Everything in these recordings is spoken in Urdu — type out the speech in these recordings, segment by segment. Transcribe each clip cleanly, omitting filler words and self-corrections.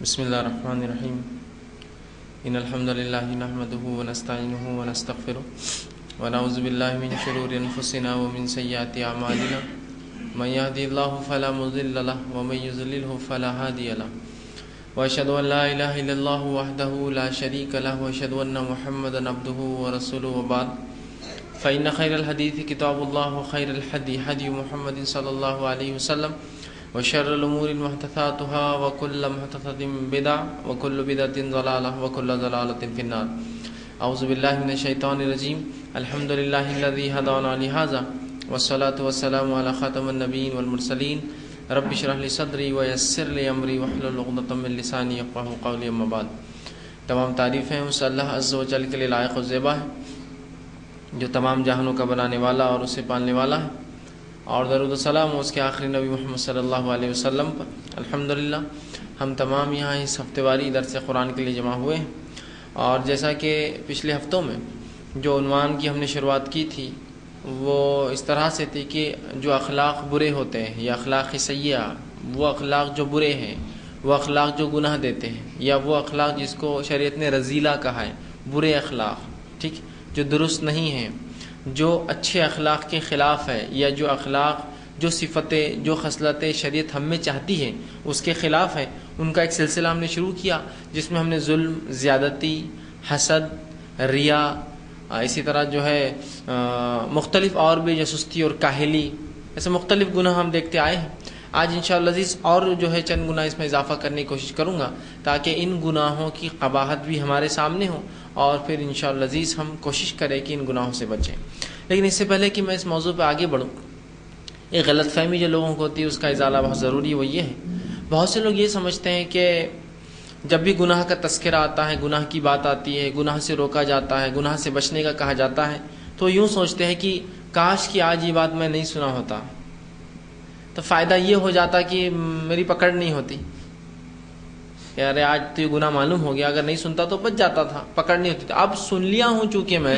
بسم اللہ الرحمن الرحیم ان الحمد للہ نحمده ونستعینه ونستغفره ونعوذ باللہ من شرور انفسنا ومن سیئات اعمالنا من يهدي الله فلا مضل له ومن يضلل فلا هادي له واشهد ان لا اله الا الله وحده لا شريك له واشهد ان محمدا عبده ورسوله وبعد فان خير الحديث كتاب الله وخير الهدي هدي محمد صلى الله عليه وسلم وشر الأمور محدثاتها وكل محدثة بدعة وكل بدعة ضلالة وكل ضلالة في النار. أعوذ بالله من الشيطان الرجيم. الحمد لله الذي هدانا لهذا والصلاة والسلام على خاتم النبيين والمرسلين. رب اشرح لي صدري ويسر لي أمري واحلل عقدة من لساني يفقهوا قولي. أما بعد. تمام تعریفیں اس اللہ عز و جل کے لیے لائق و زیبا ہے جو تمام جہانوں کا بنانے والا اور اسے پالنے والا ہے، اور درود و سلام اس کے آخری نبی محمد صلی اللہ علیہ وسلم پر. الحمدللہ ہم تمام یہاں اس ہفتے واری درس قرآن کے لیے جمع ہوئے ہیں، اور جیسا کہ پچھلے ہفتوں میں جو عنوان کی ہم نے شروعات کی تھی وہ اس طرح سے تھی کہ جو اخلاق برے ہوتے ہیں یا اخلاق سیئہ، وہ اخلاق جو برے ہیں، وہ اخلاق جو گناہ دیتے ہیں، یا وہ اخلاق جس کو شریعت نے رذیلہ کہا ہے، برے اخلاق، ٹھیک، جو درست نہیں ہیں، جو اچھے اخلاق کے خلاف ہے، یا جو اخلاق، جو صفتیں، جو خصلتیں شریعت ہم میں چاہتی ہے اس کے خلاف ہے، ان کا ایک سلسلہ ہم نے شروع کیا جس میں ہم نے ظلم، زیادتی، حسد، ریا، اسی طرح جو ہے مختلف اور بھی جاسوستی اور کاہلی، ایسے مختلف گناہ ہم دیکھتے آئے ہیں. آج انشاءاللہ عزیز اور جو ہے چند گناہ اس میں اضافہ کرنے کی کوشش کروں گا تاکہ ان گناہوں کی قباحت بھی ہمارے سامنے ہو، اور پھر انشاءاللہ عزیز ہم کوشش کریں کہ ان گناہوں سے بچیں. لیکن اس سے پہلے کہ میں اس موضوع پہ آگے بڑھوں، ایک غلط فہمی جو لوگوں کو ہوتی ہے اس کا ازالہ بہت ضروری ہے. وہ یہ ہے، بہت سے لوگ یہ سمجھتے ہیں کہ جب بھی گناہ کا تذکرہ آتا ہے، گناہ کی بات آتی ہے، گناہ سے روکا جاتا ہے، گناہ سے بچنے کا کہا جاتا ہے، تو یوں سوچتے ہیں کہ کاش کہ آج یہ بات میں نہیں سنا ہوتا تو فائدہ یہ ہو جاتا کہ میری پکڑ نہیں ہوتی. یار آج تو یہ گناہ معلوم ہو گیا، اگر نہیں سنتا تو بچ جاتا تھا، پکڑ نہیں ہوتی تھی. اب سن لیا ہوں چونکہ میں،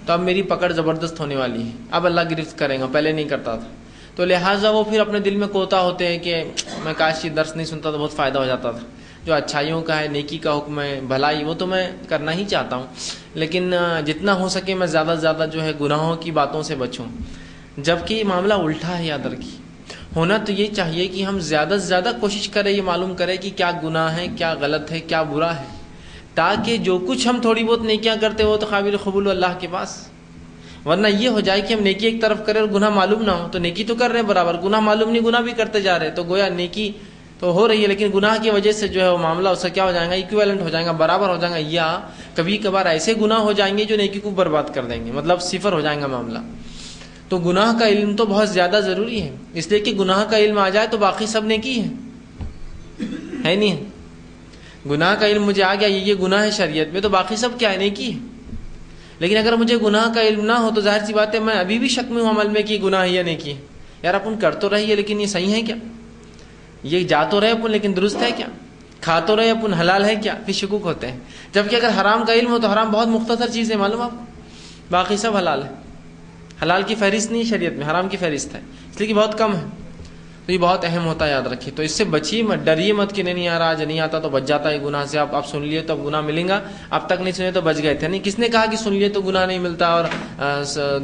تو اب میری پکڑ زبردست ہونے والی ہے، اب اللہ گرفت کرے گا، پہلے نہیں کرتا تھا. تو لہٰذا وہ پھر اپنے دل میں کوتا ہوتے ہیں کہ میں کاش یہ درس نہیں سنتا تو بہت فائدہ ہو جاتا تھا. جو اچھائیوں کا ہے، نیکی کا حکم ہے، بھلائی، وہ تو میں کرنا ہی چاہتا ہوں، لیکن جتنا ہو سکے میں زیادہ سے زیادہ جو ہے گناہوں کی باتوں سے بچوں. جبکہ یہ معاملہ الٹا ہے. یاد رکھیے، ہونا تو یہ چاہیے کہ ہم زیادہ سے زیادہ کوشش کریں، یہ معلوم کریں کہ کیا گناہ ہے، کیا غلط ہے، کیا برا ہے، تاکہ جو کچھ ہم تھوڑی بہت نیکیاں کرتے ہو تو قابل قبول اللہ کے پاس. ورنہ یہ ہو جائے کہ ہم نیکی ایک طرف کریں اور گناہ معلوم نہ ہو، تو نیکی تو کر رہے ہیں برابر، گناہ معلوم نہیں، گناہ بھی کرتے جا رہے ہیں، تو گویا نیکی تو ہو رہی ہے لیکن گناہ کی وجہ سے جو ہے وہ معاملہ اس سے کیا ہو جائے گا، ایکویلنٹ ہو جائے گا، برابر ہو جائے گا. یا کبھی کبھار ایسے گناہ ہو جائیں گے جو نیکی کو برباد کر دیں گے، مطلب صفر ہو جائے گا معاملہ. تو گناہ کا علم تو بہت زیادہ ضروری ہے، اس لیے کہ گناہ کا علم آ جائے تو باقی سب نیکی ہے نہیں. گناہ کا علم مجھے آ گیا یہ گناہ ہے شریعت میں، تو باقی سب کیا ہے، نیکی ہے. لیکن اگر مجھے گناہ کا علم نہ ہو تو ظاہر سی بات ہے میں ابھی بھی شک میں ہوں عمل میں کہ گناہ ہے یا نیکی ہے. یار اپن کر تو رہی ہے لیکن یہ صحیح ہے کیا، یہ جا تو رہے اپن لیکن درست ہے کیا، کھا تو رہے اپن حلال ہے کیا، پھر شکوک ہوتے ہیں. جبکہ اگر حرام کا علم ہو تو حرام بہت مختصر چیز ہے، معلوم آپ کو، باقی سب حلال ہے. حلال کی فہرست نہیں شریعت میں، حرام کی فہرست ہے، اس لیے کہ بہت کم ہے. تو یہ بہت اہم ہوتا ہے، یاد رکھیے. تو اس سے بچیے مت، ڈریے مت کہ نہیں آ رہا، آج نہیں آتا تو بچ جاتا ہے گناہ سے. آپ سن لیے تو اب گناہ ملیں گا، اب تک نہیں سنے تو بچ گئے تھے. نہیں، کس نے کہا کہ سن لیے تو گناہ نہیں ملتا اور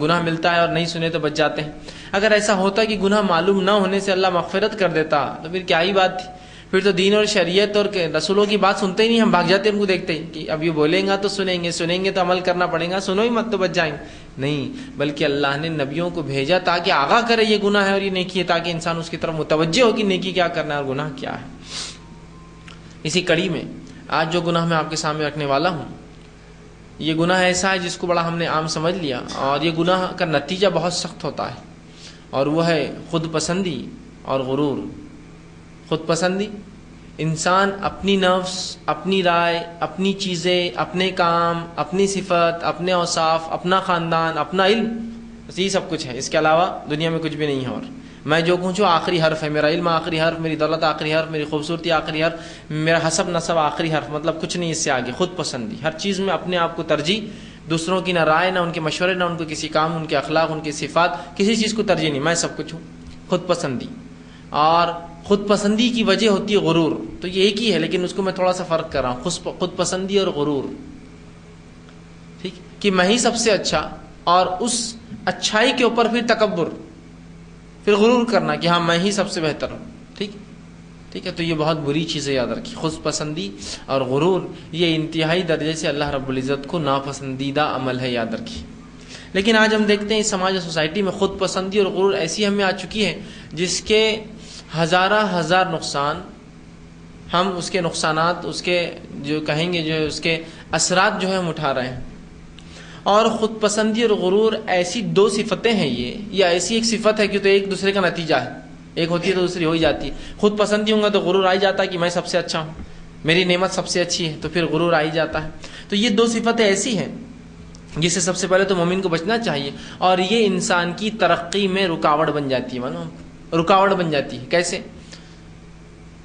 گناہ ملتا ہے اور نہیں سنے تو بچ جاتے ہیں. اگر ایسا ہوتا کہ گناہ معلوم نہ ہونے سے اللہ مغفرت کر دیتا تو پھر کیا ہی بات تھی. پھر تو دین اور شریعت اور رسولوں کی بات سنتے ہی نہیں، ہم بھاگ جاتے ان کو دیکھتے ہی کہ اب یہ بولیں گا تو سنیں گے، سنیں گے تو عمل کرنا پڑے گا، سنو ہی مت تو بچ جائیں گے. نہیں، بلکہ اللہ نے نبیوں کو بھیجا تاکہ آگاہ کرے یہ گناہ ہے اور یہ نیکی ہے، تاکہ انسان اس کی طرف متوجہ ہو کہ نیکی کیا کرنا ہے اور گناہ کیا ہے. اسی کڑی میں آج جو گناہ میں آپ کے سامنے رکھنے والا ہوں، یہ گناہ ایسا ہے جس کو بڑا ہم نے عام سمجھ لیا، اور یہ گناہ کا نتیجہ بہت سخت ہوتا ہے، اور وہ ہے خود پسندی اور غرور. خود پسندی، انسان اپنی نفس، اپنی رائے، اپنی چیزیں، اپنے کام، اپنی صفت، اپنے اوصاف، اپنا خاندان، اپنا علم، بس یہ سب کچھ ہے، اس کے علاوہ دنیا میں کچھ بھی نہیں ہے. اور میں جو پوچھوں آخری حرف ہے، میرا علم آخری حرف، میری دولت آخری حرف، میری خوبصورتی آخری حرف، میرا حسب نسب آخری حرف، مطلب کچھ نہیں اس سے آگے. خود پسندی، ہر چیز میں اپنے آپ کو ترجیح، دوسروں کی نہ رائے، نہ ان کے مشورے، نہ ان کو کسی کام، ان کے اخلاق، ان کی صفات، کسی چیز کو ترجیح نہیں، میں سب کچھ ہوں. خود پسندی. اور خود پسندی کی وجہ ہوتی ہے غرور. تو یہ ایک ہی ہے لیکن اس کو میں تھوڑا سا فرق کر رہا ہوں، خود پسندی اور غرور. ٹھیک، کہ میں ہی سب سے اچھا، اور اس اچھائی کے اوپر پھر تکبر، پھر غرور کرنا کہ ہاں میں ہی سب سے بہتر ہوں. ٹھیک ہے، تو یہ بہت بری چیز ہے، یاد رکھیے. خود پسندی اور غرور یہ انتہائی درجے سے اللہ رب العزت کو ناپسندیدہ عمل ہے، یاد رکھیے. لیکن آج ہم دیکھتے ہیں اس سماج اور سوسائٹی میں خود پسندی اور غرور ایسی ہمیں آ چکی ہے جس کے ہزار نقصان، ہم اس کے نقصانات، اس کے جو کہیں گے جو اس کے اثرات جو ہے ہم اٹھا رہے ہیں. اور خود پسندی اور غرور ایسی دو صفتیں ہیں، یہ ایسی ایک صفت ہے کہ تو ایک دوسرے کا نتیجہ ہے، ایک ہوتی ہے تو دوسری ہو ہی جاتی ہے. خود پسندی ہوں گا تو غرور آ ہی جاتا ہے کہ میں سب سے اچھا ہوں، میری نعمت سب سے اچھی ہے، تو پھر غرور آ ہی جاتا ہے. تو یہ دو صفتیں ایسی ہیں جس سے سب سے پہلے تو مومن کو بچنا چاہیے، اور یہ انسان کی ترقی میں رکاوٹ بن جاتی ہے. مانو رکاوٹ بن جاتی ہے. کیسے؟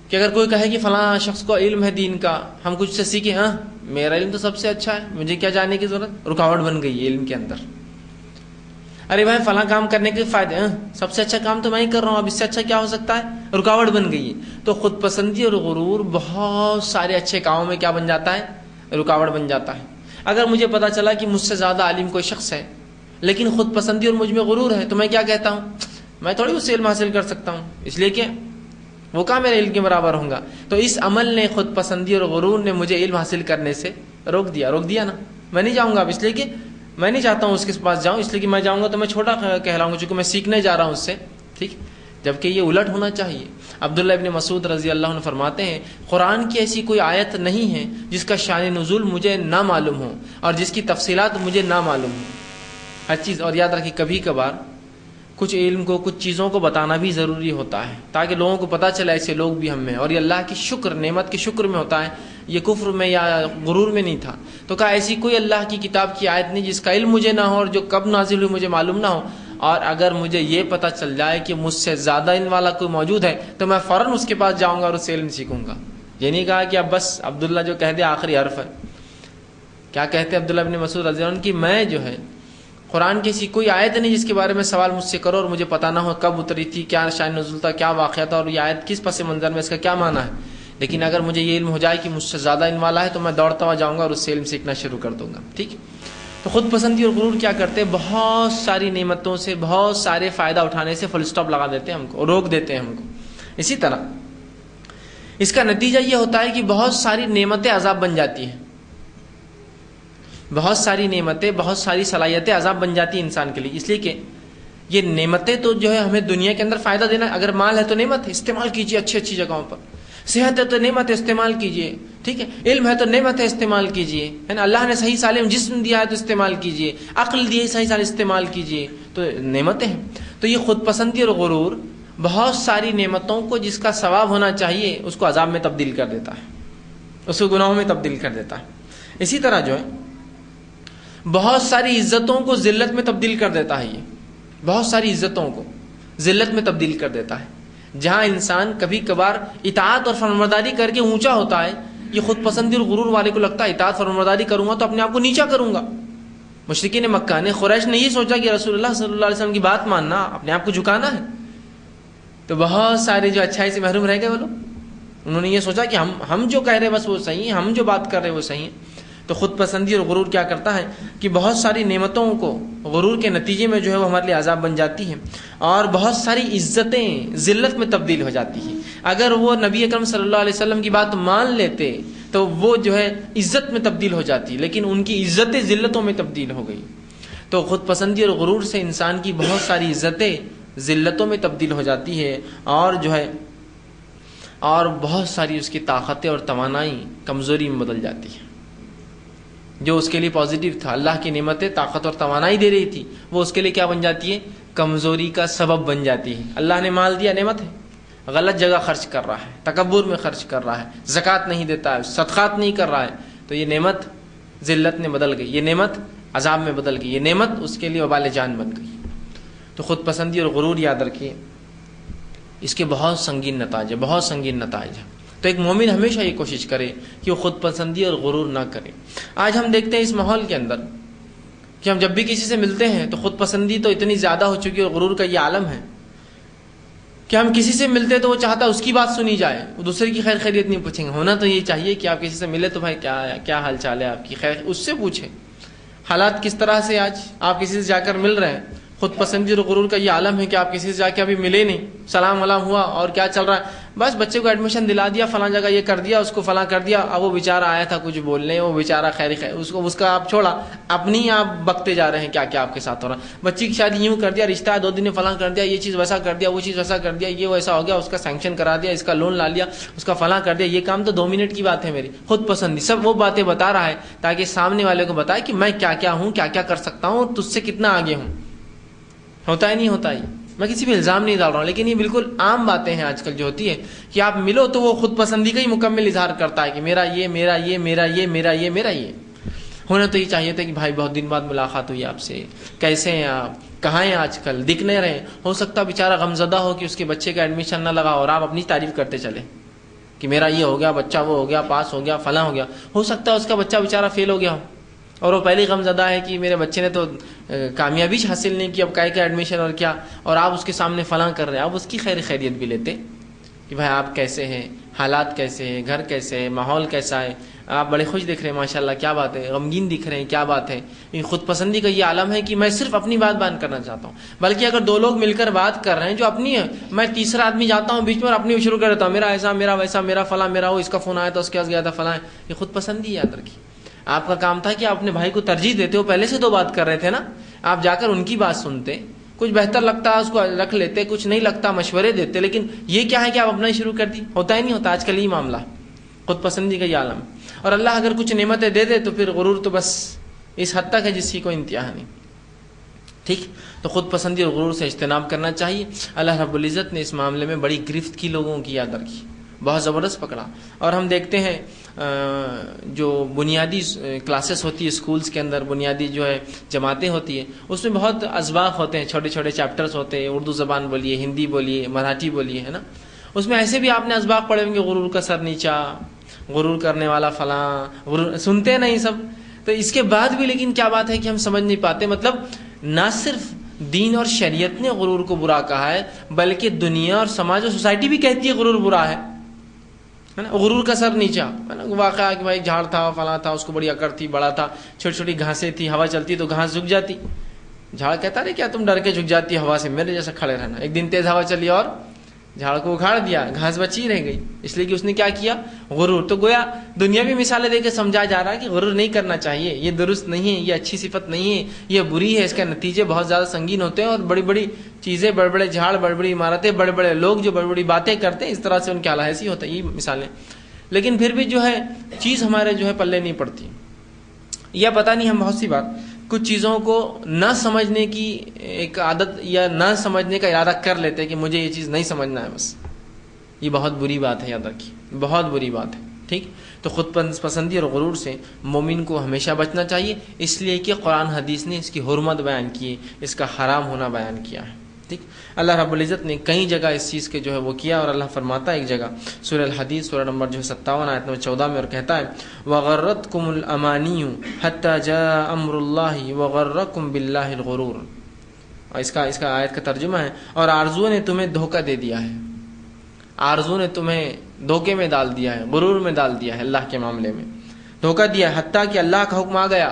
کہ اگر کوئی کہے کہ فلاں شخص کو علم ہے دین کا، ہم کچھ سے سیکھیں، ہاں میرا علم تو سب سے اچھا ہے، مجھے کیا جاننے کی ضرورت. رکاوٹ بن گئی ہے علم کے اندر. ارے بھائی فلاں کام کرنے کے فائدے، سب سے اچھا کام تو میں ہی کر رہا ہوں، اب اس سے اچھا کیا ہو سکتا ہے. رکاوٹ بن گئی ہے. تو خود پسندی اور غرور بہت سارے اچھے کاموں میں کیا بن جاتا ہے؟ رکاوٹ بن جاتا ہے. اگر مجھے پتا چلا کہ مجھ سے زیادہ عالم کوئی شخص ہے لیکن خود پسندی اور مجھ میں غرور ہے، تو میں کیا کہتا ہوں؟ میں تھوڑی اس سے علم حاصل کر سکتا ہوں، اس لیے کہ وہ کہاں میرے علم کے برابر ہوں گا. تو اس عمل نے، خود پسندی اور غرور نے مجھے علم حاصل کرنے سے روک دیا نا. میں نہیں جاؤں گا اب، اس لیے کہ میں نہیں چاہتا ہوں اس کے پاس جاؤں، اس لیے کہ میں جاؤں گا تو میں چھوٹا کہلاؤں گا، چونکہ میں سیکھنے جا رہا ہوں اس سے. ٹھیک، جبکہ یہ الٹ ہونا چاہیے. عبداللہ ابن مسعود رضی اللہ عنہ فرماتے ہیں، قرآن کی ایسی کوئی آیت نہیں ہے جس کا شان نزول مجھے نہ معلوم ہو اور جس کی تفصیلات مجھے نہ معلوم ہو. ہر چیز. اور یاد رکھیے کبھی کبھار کچھ علم کو، کچھ چیزوں کو بتانا بھی ضروری ہوتا ہے تاکہ لوگوں کو پتہ چلے ایسے لوگ بھی ہم میں، اور یہ اللہ کی شکر، نعمت کے شکر میں ہوتا ہے، یہ کفر میں یا غرور میں نہیں تھا. تو کہا ایسی کوئی اللہ کی کتاب کی آیت نہیں جس کا علم مجھے نہ ہو اور جو کب نازل ہوئی مجھے معلوم نہ ہو، اور اگر مجھے یہ پتہ چل جائے کہ مجھ سے زیادہ علم والا کوئی موجود ہے تو میں فوراً اس کے پاس جاؤں گا اور اس سے علم سیکھوں گا. یہ نہیں کہا کہ اب بس عبداللہ جو کہہ دے آخری حرف ہے. کیا کہتے ہیں عبداللہ ابن مسعود رضی اللہ عنہ کہ میں جو ہے قرآن کی ایسی کوئی آیت نہیں جس کے بارے میں سوال مجھ سے کرو اور مجھے پتہ نہ ہو کب اتری تھی، کیا شان نزول تھا، کیا واقعہ تھا، اور یہ آیت کس پس منظر میں اس کا کیا معنی ہے. لیکن اگر مجھے یہ علم ہو جائے کہ مجھ سے زیادہ علم والا ہے تو میں دوڑتا ہوا جاؤں گا اور اس سے علم سیکھنا شروع کر دوں گا. ٹھیک. تو خود پسندی اور غرور کیا کرتے ہیں؟ بہت ساری نعمتوں سے، بہت سارے فائدہ اٹھانے سے فل سٹاپ لگا دیتے ہیں ہم کو، روک دیتے ہیں ہم کو. اسی طرح اس کا نتیجہ یہ ہوتا ہے کہ بہت ساری نعمتیں عذاب بن جاتی ہیں. بہت ساری نعمتیں، بہت ساری صلاحیتیں عذاب بن جاتی ہیں انسان کے لیے. اس لیے کہ یہ نعمتیں تو جو ہے ہمیں دنیا کے اندر فائدہ دینا، اگر مال ہے تو نعمت ہے، استعمال کیجیے اچھی اچھی جگہوں پر. صحت ہے تو نعمت ہے، استعمال کیجیے. ٹھیک ہے. علم ہے تو نعمت ہے، استعمال کیجیے. ہے نا. اللہ نے صحیح سالم جسم دیا ہے تو استعمال کیجیے. عقل دی ہے، صحیح سالم استعمال کیجیے. تو نعمتیں ہیں. تو یہ خود پسندی اور غرور بہت ساری نعمتوں کو جس کا ثواب ہونا چاہیے اس کو عذاب میں تبدیل کر دیتا ہے، اس کو گناہوں میں تبدیل کر دیتا ہے. اسی طرح جو ہے بہت ساری عزتوں کو ذلت میں تبدیل کر دیتا ہے. یہ بہت ساری عزتوں کو ذلت میں تبدیل کر دیتا ہے. جہاں انسان کبھی کبھار اطاعت اور فرمانبرداری کر کے اونچا ہوتا ہے، یہ خود پسندی اور غرور والے کو لگتا ہے اطاعت فرمانبرداری کروں گا تو اپنے آپ کو نیچا کروں گا. مشرکین مکہ نے، قریش نے یہ سوچا کہ رسول اللہ صلی اللہ علیہ وسلم کی بات ماننا، اپنے آپ کو جھکانا ہے. تو بہت سارے جو اچھائی سے محروم رہ گئے وہ لوگ. انہوں نے یہ سوچا کہ ہم جو کہہ رہے بس وہ صحیح ہیں، ہم جو بات کر رہے وہ صحیح ہیں. تو خود پسندی اور غرور کیا کرتا ہے کہ بہت ساری نعمتوں کو غرور کے نتیجے میں جو ہے وہ ہمارے لیے عذاب بن جاتی ہیں، اور بہت ساری عزتیں ذلت میں تبدیل ہو جاتی ہیں. اگر وہ نبی اکرم صلی اللہ علیہ وسلم کی بات مان لیتے تو وہ جو ہے عزت میں تبدیل ہو جاتی، لیکن ان کی عزتیں ذلتوں میں تبدیل ہو گئی. تو خود پسندی اور غرور سے انسان کی بہت ساری عزتیں ذلتوں میں تبدیل ہو جاتی ہے، اور جو ہے اور بہت ساری اس کی طاقتیں اور توانائی کمزوری میں بدل جاتی ہے. جو اس کے لیے پازیٹیو تھا، اللہ کی نعمتیں طاقت اور توانائی دے رہی تھی، وہ اس کے لیے کیا بن جاتی ہے؟ کمزوری کا سبب بن جاتی ہے. اللہ نے مال دیا، نعمت ہے، غلط جگہ خرچ کر رہا ہے، تکبر میں خرچ کر رہا ہے، زکوٰۃ نہیں دیتا ہے، صدقات نہیں کر رہا ہے، تو یہ نعمت ذلت میں بدل گئی، یہ نعمت عذاب میں بدل گئی، یہ نعمت اس کے لیے وبال جان بن گئی. تو خود پسندی اور غرور یاد رکھیے اس کے بہت سنگین نتائج ہیں، بہت سنگین نتائج ہیں. تو ایک مومن ہمیشہ یہ کوشش کرے کہ وہ خود پسندی اور غرور نہ کرے. آج ہم دیکھتے ہیں اس ماحول کے اندر کہ ہم جب بھی کسی سے ملتے ہیں تو خود پسندی تو اتنی زیادہ ہو چکی ہے اور غرور کا یہ عالم ہے کہ ہم کسی سے ملتے تو وہ چاہتا ہے اس کی بات سنی جائے، وہ دوسرے کی خیر خیریت نہیں پوچھیں گے. ہونا تو یہ چاہیے کہ آپ کسی سے ملے تو بھائی کیا حال چال ہے آپ کی، خیر اس سے پوچھیں. حالات کس طرح سے آج آپ کسی سے جا کر مل رہے ہیں، خود پسندی اور غرور کا یہ عالم ہے کہ آپ کسی سے جا کے ابھی ملے نہیں، سلام ولام ہوا اور کیا چل رہا ہے، بس بچے کو ایڈمیشن دلا دیا فلاں جگہ، یہ کر دیا، اس کو فلاں کر دیا. اب وہ بیچارہ آیا تھا کچھ بولنے، وہ بیچارہ خیر اس کا آپ چھوڑا، اپنی آپ بکتے جا رہے ہیں کیا کیا آپ کے ساتھ ہو رہا ہے. بچی کی شادی یوں کر دیا، رشتہ 2 دن میں فلاں کر دیا، یہ چیز ویسا کر دیا، وہ چیز ویسا کر دیا، یہ ویسا ہو گیا، اس کا سینکشن کرا دیا، اس کا لون لا لیا، اس کا فلاں کر دیا. یہ کام تو 2 منٹ کی بات ہے میری. خود پسندی سب وہ باتیں بتا رہا ہے تاکہ سامنے والے کو بتائے کہ میں کیا کیا ہوں، کیا کیا کر سکتا ہوں اور تجھ سے کتنا آگے ہوں. ہوتا ہی نہیں ہوتا ہی. میں کسی پہ الزام نہیں ڈال رہا ہوں، لیکن یہ بالکل عام باتیں ہیں آج کل جو ہوتی ہے کہ آپ ملو تو وہ خود پسندی کا ہی مکمل اظہار کرتا ہے کہ میرا یہ میرا یہ میرا یہ میرا یہ میرا یہ. ہونا تو یہ چاہیے تھا کہ بھائی بہت دن بعد ملاقات ہوئی آپ سے، کیسے ہیں آپ، کہاں ہیں آج کل، دکھ نہیں رہے. ہو سکتا بیچارہ غمزدہ ہو کہ اس کے بچے کا ایڈمیشن نہ لگا اور آپ اپنی تعریف کرتے چلے کہ میرا یہ ہو گیا، بچہ وہ ہو گیا، پاس ہو گیا، فلاں ہو گیا. ہو سکتا ہے اس کا بچہ بیچارہ فیل ہو گیا ہو اور وہ پہلے غم زدہ ہے کہ میرے بچے نے تو کامیابی حاصل نہیں کی، اب کا ایڈمیشن اور کیا، اور آپ اس کے سامنے فلاں کر رہے ہیں. آپ اس کی خیریت بھی لیتے کہ بھائی آپ کیسے ہیں، حالات کیسے ہیں، گھر کیسے ہے، ماحول کیسا ہے، آپ بڑے خوش دکھ رہے ہیں ماشاءاللہ، کیا بات ہے، غمگین دکھ رہے ہیں، کیا بات ہے. یہ خود پسندی کا یہ عالم ہے کہ میں صرف اپنی بات بیان کرنا چاہتا ہوں، بلکہ اگر 2 لوگ مل کر بات کر رہے ہیں جو اپنی ہے، میں تیسرا آدمی جاتا ہوں بیچ میں اور اپنی شروع کر دیتا ہوں، میرا ایسا، میرا ویسا، میرا فلاں، میرا وہ، اس کا فون آیا تھا، اس کے پاس گیا تھا، فلاں ہے. یہ خود پسندی یاد رکھیے. آپ کا کام تھا کہ آپ اپنے بھائی کو ترجیح دیتے ہو، پہلے سے 2 بات کر رہے تھے نا، آپ جا کر ان کی بات سنتے، کچھ بہتر لگتا ہے اس کو رکھ لیتے، کچھ نہیں لگتا مشورے دیتے. لیکن یہ کیا ہے کہ آپ اپنا ہی شروع کر دی. ہوتا ہی نہیں ہوتا آج کل یہ معاملہ، خود پسندی کا یہ عالم. اور اللہ اگر کچھ نعمتیں دے دے تو پھر غرور تو بس اس حد تک ہے جس کی کوئی انتہا نہیں. ٹھیک، تو خود پسندی اور غرور سے اجتناب کرنا چاہیے. اللہ رب العزت نے اس معاملے میں بڑی گرفت کی لوگوں کی یاد رکھی، بہت زبردست پکڑا. اور ہم دیکھتے ہیں جو بنیادی کلاسز ہوتی ہے اسکولز کے اندر، بنیادی جو ہے جماعتیں ہوتی ہیں، اس میں بہت اسباق ہوتے ہیں، چھوٹے چھوٹے چیپٹرز ہوتے ہیں، اردو زبان بولیے، ہندی بولیے، مراٹھی بولیے، ہے نا. اس میں ایسے بھی آپ نے اسباق پڑھے ہوں گے، غرور کا سر نیچا، غرور کرنے والا فلاں، غرور سنتے نہیں سب. تو اس کے بعد بھی لیکن کیا بات ہے کہ ہم سمجھ نہیں پاتے. مطلب نہ صرف دین اور شریعت نے غرور کو برا کہا ہے، بلکہ دنیا اور سماج اور سوسائٹی بھی کہتی ہے غرور برا ہے نا. غرور کا سر نیچا ہے نا. واقعہ کہ بھائی جھاڑ تھا، فلاں تھا، اس کو بڑی اکڑ تھی، بڑا تھا، چھوٹی چھوٹی گھاسیں تھی، ہوا چلتی تو گھاس جھک جاتی. جھاڑ کہتا رہے کیا تم ڈر کے جھک جاتی ہوا سے، میرے جیسا کھڑے رہنا. ایک دن تیز ہوا چلی اور جھاڑ کو اکھاڑ دیا، گھاس بچی رہ گئی، اس لیے کہ اس نے کیا کیا، غرور. تو گویا دنیا بھی مثالیں دے کے سمجھا جا رہا ہے کہ غرور نہیں کرنا چاہیے، یہ درست نہیں ہے، یہ اچھی صفت نہیں ہے، یہ بری ہے، اس کے نتیجے بہت زیادہ سنگین ہوتے ہیں. اور بڑی بڑی چیزیں، بڑے بڑے جھاڑ، بڑی بڑی عمارتیں، بڑے بڑے لوگ جو بڑی بڑی باتیں کرتے ہیں، اس طرح سے ان کے حال ایسی ہوتا ہے. یہ مثالیں، لیکن پھر بھی جو ہے چیز ہمارے جو ہے پلے نہیں پڑتی. یا پتہ نہیں ہم بہت سی بار کچھ چیزوں کو نہ سمجھنے کی ایک عادت یا نہ سمجھنے کا ارادہ کر لیتے کہ مجھے یہ چیز نہیں سمجھنا ہے بس. یہ بہت بری بات ہے، یاد رکھیے، بہت بری بات ہے. ٹھیک، تو خود پسندی اور غرور سے مومن کو ہمیشہ بچنا چاہیے، اس لیے کہ قرآن حدیث نے اس کی حرمت بیان کی ہے، اس کا حرام ہونا بیان کیا ہے. ٹھیک، اللہ رب العزت نے کئی جگہ اس چیز کے جو ہے وہ کیا. اور اللہ فرماتا ہے ایک جگہ سورہ الحدیث سورہ نمبر جو ہے 57 آیت نمبر 14 میں، اور کہتا ہے وَغَرَّتْكُمُ الْأَمَانِيُّ حَتَّى جَاءَ أَمْرُ اللَّهِ وَغَرَّكُمْ بِاللَّهِ الْغُرُورُ. اور اس کا آیت کا ترجمہ ہے، اور آرزو نے تمہیں دھوکہ دے دیا ہے، آرزو نے تمہیں دھوکے میں ڈال دیا ہے، غرور میں ڈال دیا ہے، اللہ کے معاملے میں دھوکہ دیا ہے، حتیٰ کہ اللہ کا حکم آ گیا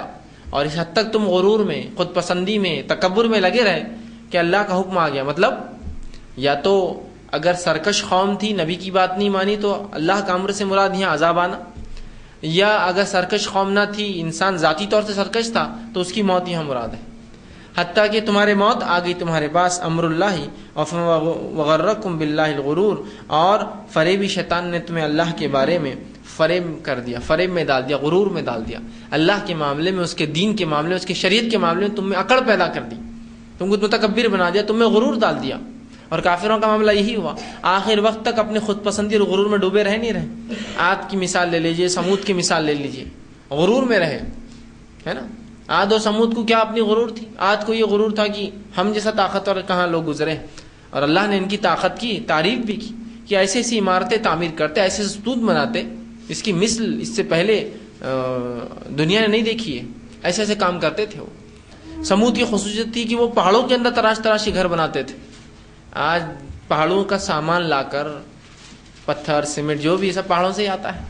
اور اس حد تک تم غرور میں، خود پسندی میں، تکبر میں لگے رہے کہ اللہ کا حکم آ گیا. مطلب یا تو اگر سرکش قوم تھی، نبی کی بات نہیں مانی، تو اللہ کا امر سے مراد یہاں عذاب آنا، یا اگر سرکش قوم نہ تھی، انسان ذاتی طور سے سرکش تھا، تو اس کی موت یہاں مراد ہے. حتیٰ کہ تمہارے موت آ گئی تمہارے پاس، امر اللہ وغرکم باللہ الغرور، اور فریبی شیطان نے تمہیں اللہ کے بارے میں فریب کر دیا، فریب میں ڈال دیا، غرور میں ڈال دیا. اللہ کے معاملے میں، اس کے دین کے معاملے میں، اس کے شریعت کے معاملے میں تم میں اکڑ پیدا کر دی، تم کو متکبر بنا دیا، تم میں غرور ڈال دیا. اور کافروں کا معاملہ یہی ہوا، آخر وقت تک اپنے خود پسندی اور غرور میں ڈوبے رہ نہیں رہے. عاد کی مثال لے لیجئے، سمود کی مثال لے لیجئے، غرور میں رہے، ہے نا. عاد و سمود کو کیا اپنی غرور تھی؟ عاد کو یہ غرور تھا کہ ہم جیسا طاقتور کہاں لوگ گزرے، اور اللہ نے ان کی طاقت کی تعریف بھی کی کہ ایسی ایسی عمارتیں تعمیر کرتے، ایسے ستون بناتے، اس کی مثل اس سے پہلے دنیا نے نہیں دیکھی ہے، ایسے ایسے کام کرتے تھے. وہ سمود کی خصوصیت تھی کہ وہ پہاڑوں کے اندر تراش تراشی گھر بناتے تھے. آج پہاڑوں کا سامان لا کر، پتھر سیمنٹ جو بھی سب پہاڑوں سے ہی آتا ہے،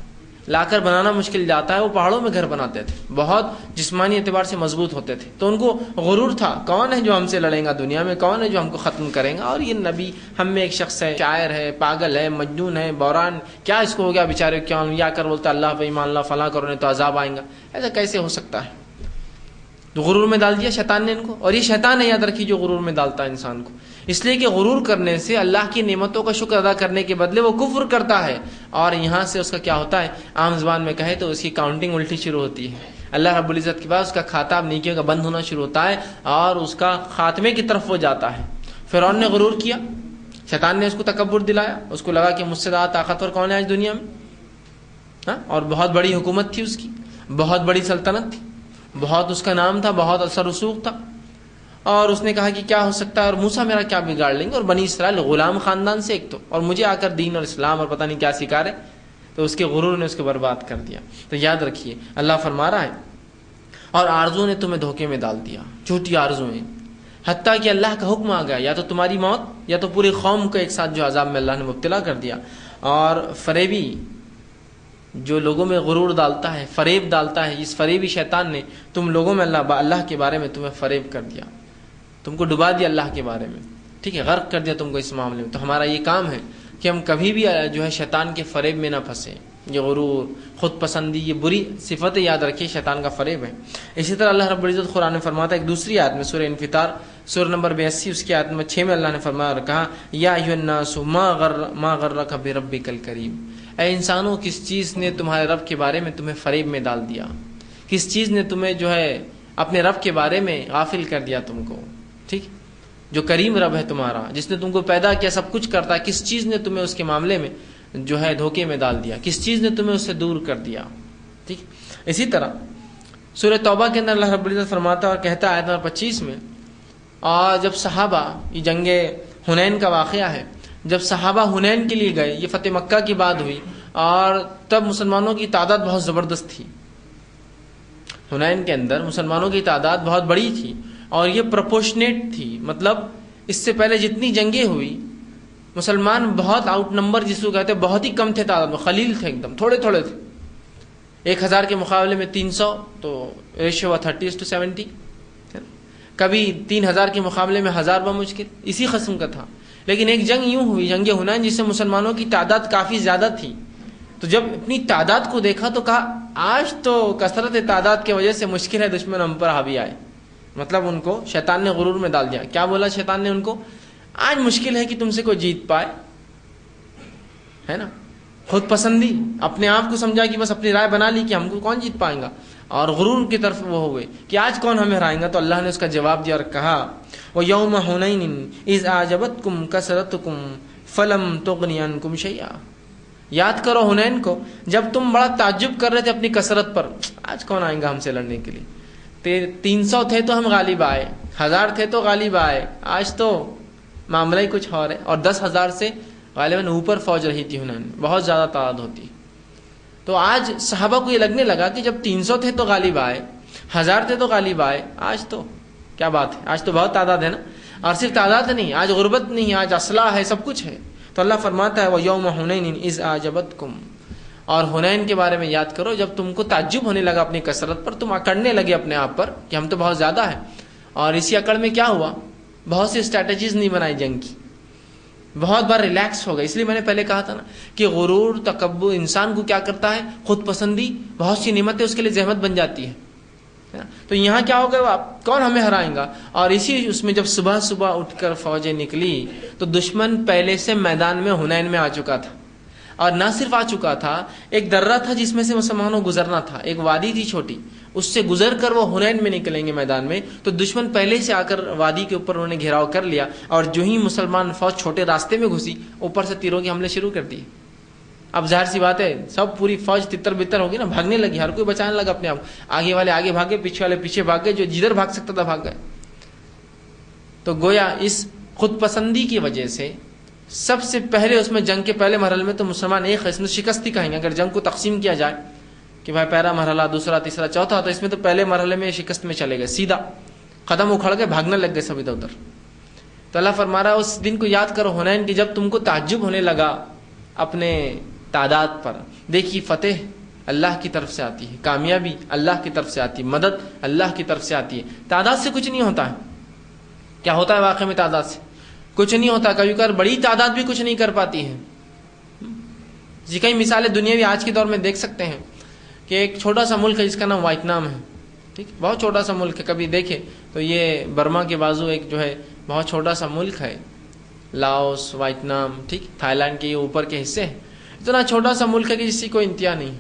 لا کر بنانا مشکل جاتا ہے، وہ پہاڑوں میں گھر بناتے تھے، بہت جسمانی اعتبار سے مضبوط ہوتے تھے، تو ان کو غرور تھا کون ہے جو ہم سے لڑیں گا دنیا میں، کون ہے جو ہم کو ختم کریں گا، اور یہ نبی ہم میں ایک شخص ہے، شاعر ہے، پاگل ہے، مجنون ہے، بوران، کیا اس کو ہو گیا بیچارے، کیا یا کر بولتا اللہ پہ ایمان اللہ فلاں کرو نہیں تو عذاب آئیں گا، ایسا کیسے ہو سکتا ہے؟ تو غرور میں ڈال دیا شیطان نے ان کو، اور یہ شیطان ہے یاد رکھیے جو غرور میں ڈالتا ہے انسان کو، اس لیے کہ غرور کرنے سے اللہ کی نعمتوں کا شکر ادا کرنے کے بدلے وہ کفر کرتا ہے، اور یہاں سے اس کا کیا ہوتا ہے، عام زبان میں کہے تو اس کی کاؤنٹنگ الٹی شروع ہوتی ہے، اللہ رب العزت کے بعد اس کا کھاتا اب نیکیوں کا بند ہونا شروع ہوتا ہے، اور اس کا خاتمے کی طرف وہ جاتا ہے۔ فرعون نے غرور کیا، شیطان نے اس کو تکبر دلایا، اس کو لگا کہ مجھ سے زیادہ طاقتور کون ہے آج دنیا میں، اور بہت بڑی حکومت تھی اس کی، بہت بڑی سلطنت تھی، بہت اس کا نام تھا، بہت اثر رسوخ تھا، اور اس نے کہا کہ کیا ہو سکتا ہے، اور موسیٰ میرا کیا بگاڑ لیں گے، اور بنی اسرائیل غلام خاندان سے ایک تو، اور مجھے آ کر دین اور اسلام اور پتہ نہیں کیا سکھا رہے، تو اس کے غرور نے اس کو برباد کر دیا۔ تو یاد رکھیے اللہ فرما رہا ہے اور آرزو نے تمہیں دھوکے میں ڈال دیا، جھوٹی آرزویں، حتیٰ کہ اللہ کا حکم آ گیا یا تو تمہاری موت یا تو پوری قوم کو ایک ساتھ جو عذاب میں اللہ نے مبتلا کر دیا۔ اور فریبی جو لوگوں میں غرور ڈالتا ہے، فریب ڈالتا ہے، اس فریبی شیطان نے تم لوگوں میں اللہ کے بارے میں تمہیں فریب کر دیا، تم کو ڈبا دیا اللہ کے بارے میں، ٹھیک ہے، غرق کر دیا تم کو اس معاملے میں۔ تو ہمارا یہ کام ہے کہ ہم کبھی بھی جو ہے شیطان کے فریب میں نہ پھنسیں، یہ غرور، خود پسندی، یہ بری صفتیں یاد رکھیے شیطان کا فریب ہے۔ اسی طرح اللہ رب العزت قرآن میں فرماتا ہے ایک دوسری آیت میں، سورہ انفطار سورہ نمبر 82 اس کی آیت نمبر 6 میں اللہ نے فرمایا اور کہا یا ایھا الناس ما غرک بربک الکریم، اے انسانوں کس چیز نے تمہارے رب کے بارے میں تمہیں فریب میں ڈال دیا، کس چیز نے تمہیں جو ہے اپنے رب کے بارے میں غافل کر دیا تم کو، ٹھیک، جو کریم رب ہے تمہارا، جس نے تم کو پیدا کیا، سب کچھ کرتا ہے، کس چیز نے تمہیں اس کے معاملے میں جو ہے دھوکے میں ڈال دیا، کس چیز نے تمہیں اس سے دور کر دیا، ٹھیک۔ اسی طرح سورہ توبہ کے اندر اللہ رب العزت فرماتا اور کہتا ہے آیت نمبر 25 میں، اور جب صحابہ، یہ جنگ حنین کا واقعہ ہے، جب صحابہ حنین کے لیے گئے، یہ فتح مکہ کی بات ہوئی، اور تب مسلمانوں کی تعداد بہت زبردست تھی، حنین کے اندر مسلمانوں کی تعداد بہت بڑی تھی، اور یہ پروپورشنیٹ تھی، مطلب اس سے پہلے جتنی جنگیں ہوئی مسلمان بہت آؤٹ نمبر جس کو کہتے ہیں بہت ہی کم تھے تعداد میں، خلیل تھے، ایک دم تھوڑے تھوڑے تھے، 1000 کے مقابلے میں 300، تو ریشو ہوا 30:70، کبھی 3000 کے مقابلے میں 1000 بمشکل، اسی قسم کا تھا۔ لیکن ایک جنگ یوں ہوئی، جنگ حنین، جس سے مسلمانوں کی تعداد کافی زیادہ تھی، تو جب اپنی تعداد کو دیکھا تو کہا آج تو کثرت تعداد کی وجہ سے مشکل ہے دشمن ہم پر حاوی آئے، مطلب ان کو شیطان نے غرور میں ڈال دیا۔ کیا بولا شیطان نے ان کو؟ آج مشکل ہے کہ تم سے کوئی جیت پائے، ہے نا، خود پسندی، اپنے آپ کو سمجھا کہ بس اپنی رائے بنا لی کہ ہم کو کون جیت پائیں گا، اور غرور کی طرف وہ ہوئے کہ آج کون ہمیں ہرائیں گا۔ تو اللہ نے اس کا جواب دیا اور کہا وَيَوْمَ حُنَيْنٍ إِذْ أَعْجَبَتْكُمْ كَثْرَتُكُمْ فَلَمْ تُغْنِ عَنْكُمْ شَيْئًا، یاد کرو حنین کو جب تم بڑا تعجب کر رہے تھے اپنی کثرت پر، آج کون آئیں گا ہم سے لڑنے کے لیے، 300 تھے تو ہم غالب آئے، 1000 تھے تو غالب آئے، آج تو معاملہ ہی کچھ اور ہے، اور 10,000 سے غالباً اوپر فوج رہی تھی حنین، بہت زیادہ تعداد ہوتی۔ تو آج صحابہ کو یہ لگنے لگا کہ جب 300 تھے تو غالب آئے، 1000 تھے تو غالب آئے، آج تو کیا بات ہے، آج تو بہت تعداد ہے نا، اور صرف تعداد نہیں، آج غربت نہیں، آج اسلحہ ہے، سب کچھ ہے۔ تو اللہ فرماتا ہے وَيَوْمَ حُنَيْنٍ إِذْ أَعْجَبَتْكُمْ، اور حنین کے بارے میں یاد کرو جب تم کو تعجب ہونے لگا اپنی کثرت پر، تم اکڑنے لگے اپنے آپ پر کہ ہم تو بہت زیادہ ہیں، اور اسی اکڑ میں کیا ہوا، بہت سی اسٹریٹجیز نہیں بنائی جنگ کی، بہت بار ریلیکس ہو گئے۔ اس لیے میں نے پہلے کہا تھا نا کہ غرور، تکبر انسان کو کیا کرتا ہے، خود پسندی، بہت سی نعمتیں اس کے لیے زحمت بن جاتی ہے۔ تو یہاں کیا ہو گیا، کون ہمیں ہرائیں گا، اور اسی اس میں جب صبح صبح اٹھ کر فوجیں نکلی تو دشمن پہلے سے میدان میں حنین میں آ چکا تھا، اور نہ صرف آ چکا تھا، ایک درہ تھا جس میں سے مسلمانوں کو گزرنا تھا، ایک وادی تھی چھوٹی، اس سے گزر کر وہ حنین میں نکلیں گے میدان میں، تو دشمن پہلے سے آ کر وادی کے اوپر انہوں نے گھیراؤ کر لیا، اور جو ہی مسلمان فوج چھوٹے راستے میں گھسی، اوپر سے تیروں کے حملے شروع کر دیے۔ اب ظاہر سی بات ہے سب پوری فوج تتر بتر ہوگی نا، بھاگنے لگی، ہر کوئی بچانے لگا اپنے آپ، آگے والے آگے بھاگے، پیچھے والے پیچھے بھاگ گئے، جو جدھر بھاگ سکتا تھا بھاگ گئے۔ تو گویا اس خود پسندی کی وجہ سے سب سے پہلے اس میں جنگ کے پہلے مرحلے میں تو مسلمان ایک قسم شکستی کہیں گے، اگر جنگ کو تقسیم کیا جائے کہ بھائی پہلا مرحلہ، دوسرا، تیسرا، چوتھا، تو اس میں تو پہلے مرحلے میں شکست میں چلے گئے، سیدھا قدم اکھڑ کے بھاگنے لگ گئے سب ادھر ادھر۔ تو اللہ فرما رہا ہے اس دن کو یاد کرو حنین کی جب تم کو تعجب ہونے لگا اپنے تعداد پر. دیکھیے فتح اللہ کی طرف سے آتی ہے، کامیابی اللہ کی طرف سے آتی ہے، مدد اللہ کی طرف سے آتی ہے. تعداد سے کچھ نہیں ہوتا ہے. کیا ہوتا ہے واقعہ میں؟ تعداد سے کچھ نہیں ہوتا. کبھی کبھار بڑی تعداد بھی کچھ نہیں کر پاتی ہے. جی کئی مثالیں دنیاوی آج کے دور میں دیکھ سکتے ہیں کہ ایک چھوٹا سا ملک ہے جس کا نام ویتنام ہے. ٹھیک، بہت چھوٹا سا ملک ہے. کبھی دیکھے تو یہ برما کے بازو ایک جو ہے بہت چھوٹا سا ملک ہے، لاؤس، ویتنام، ٹھیک، تھائی لینڈ کے یہ اوپر کے حصے ہیں. اتنا چھوٹا سا ملک ہے کہ جس کی کوئی انتہا نہیں.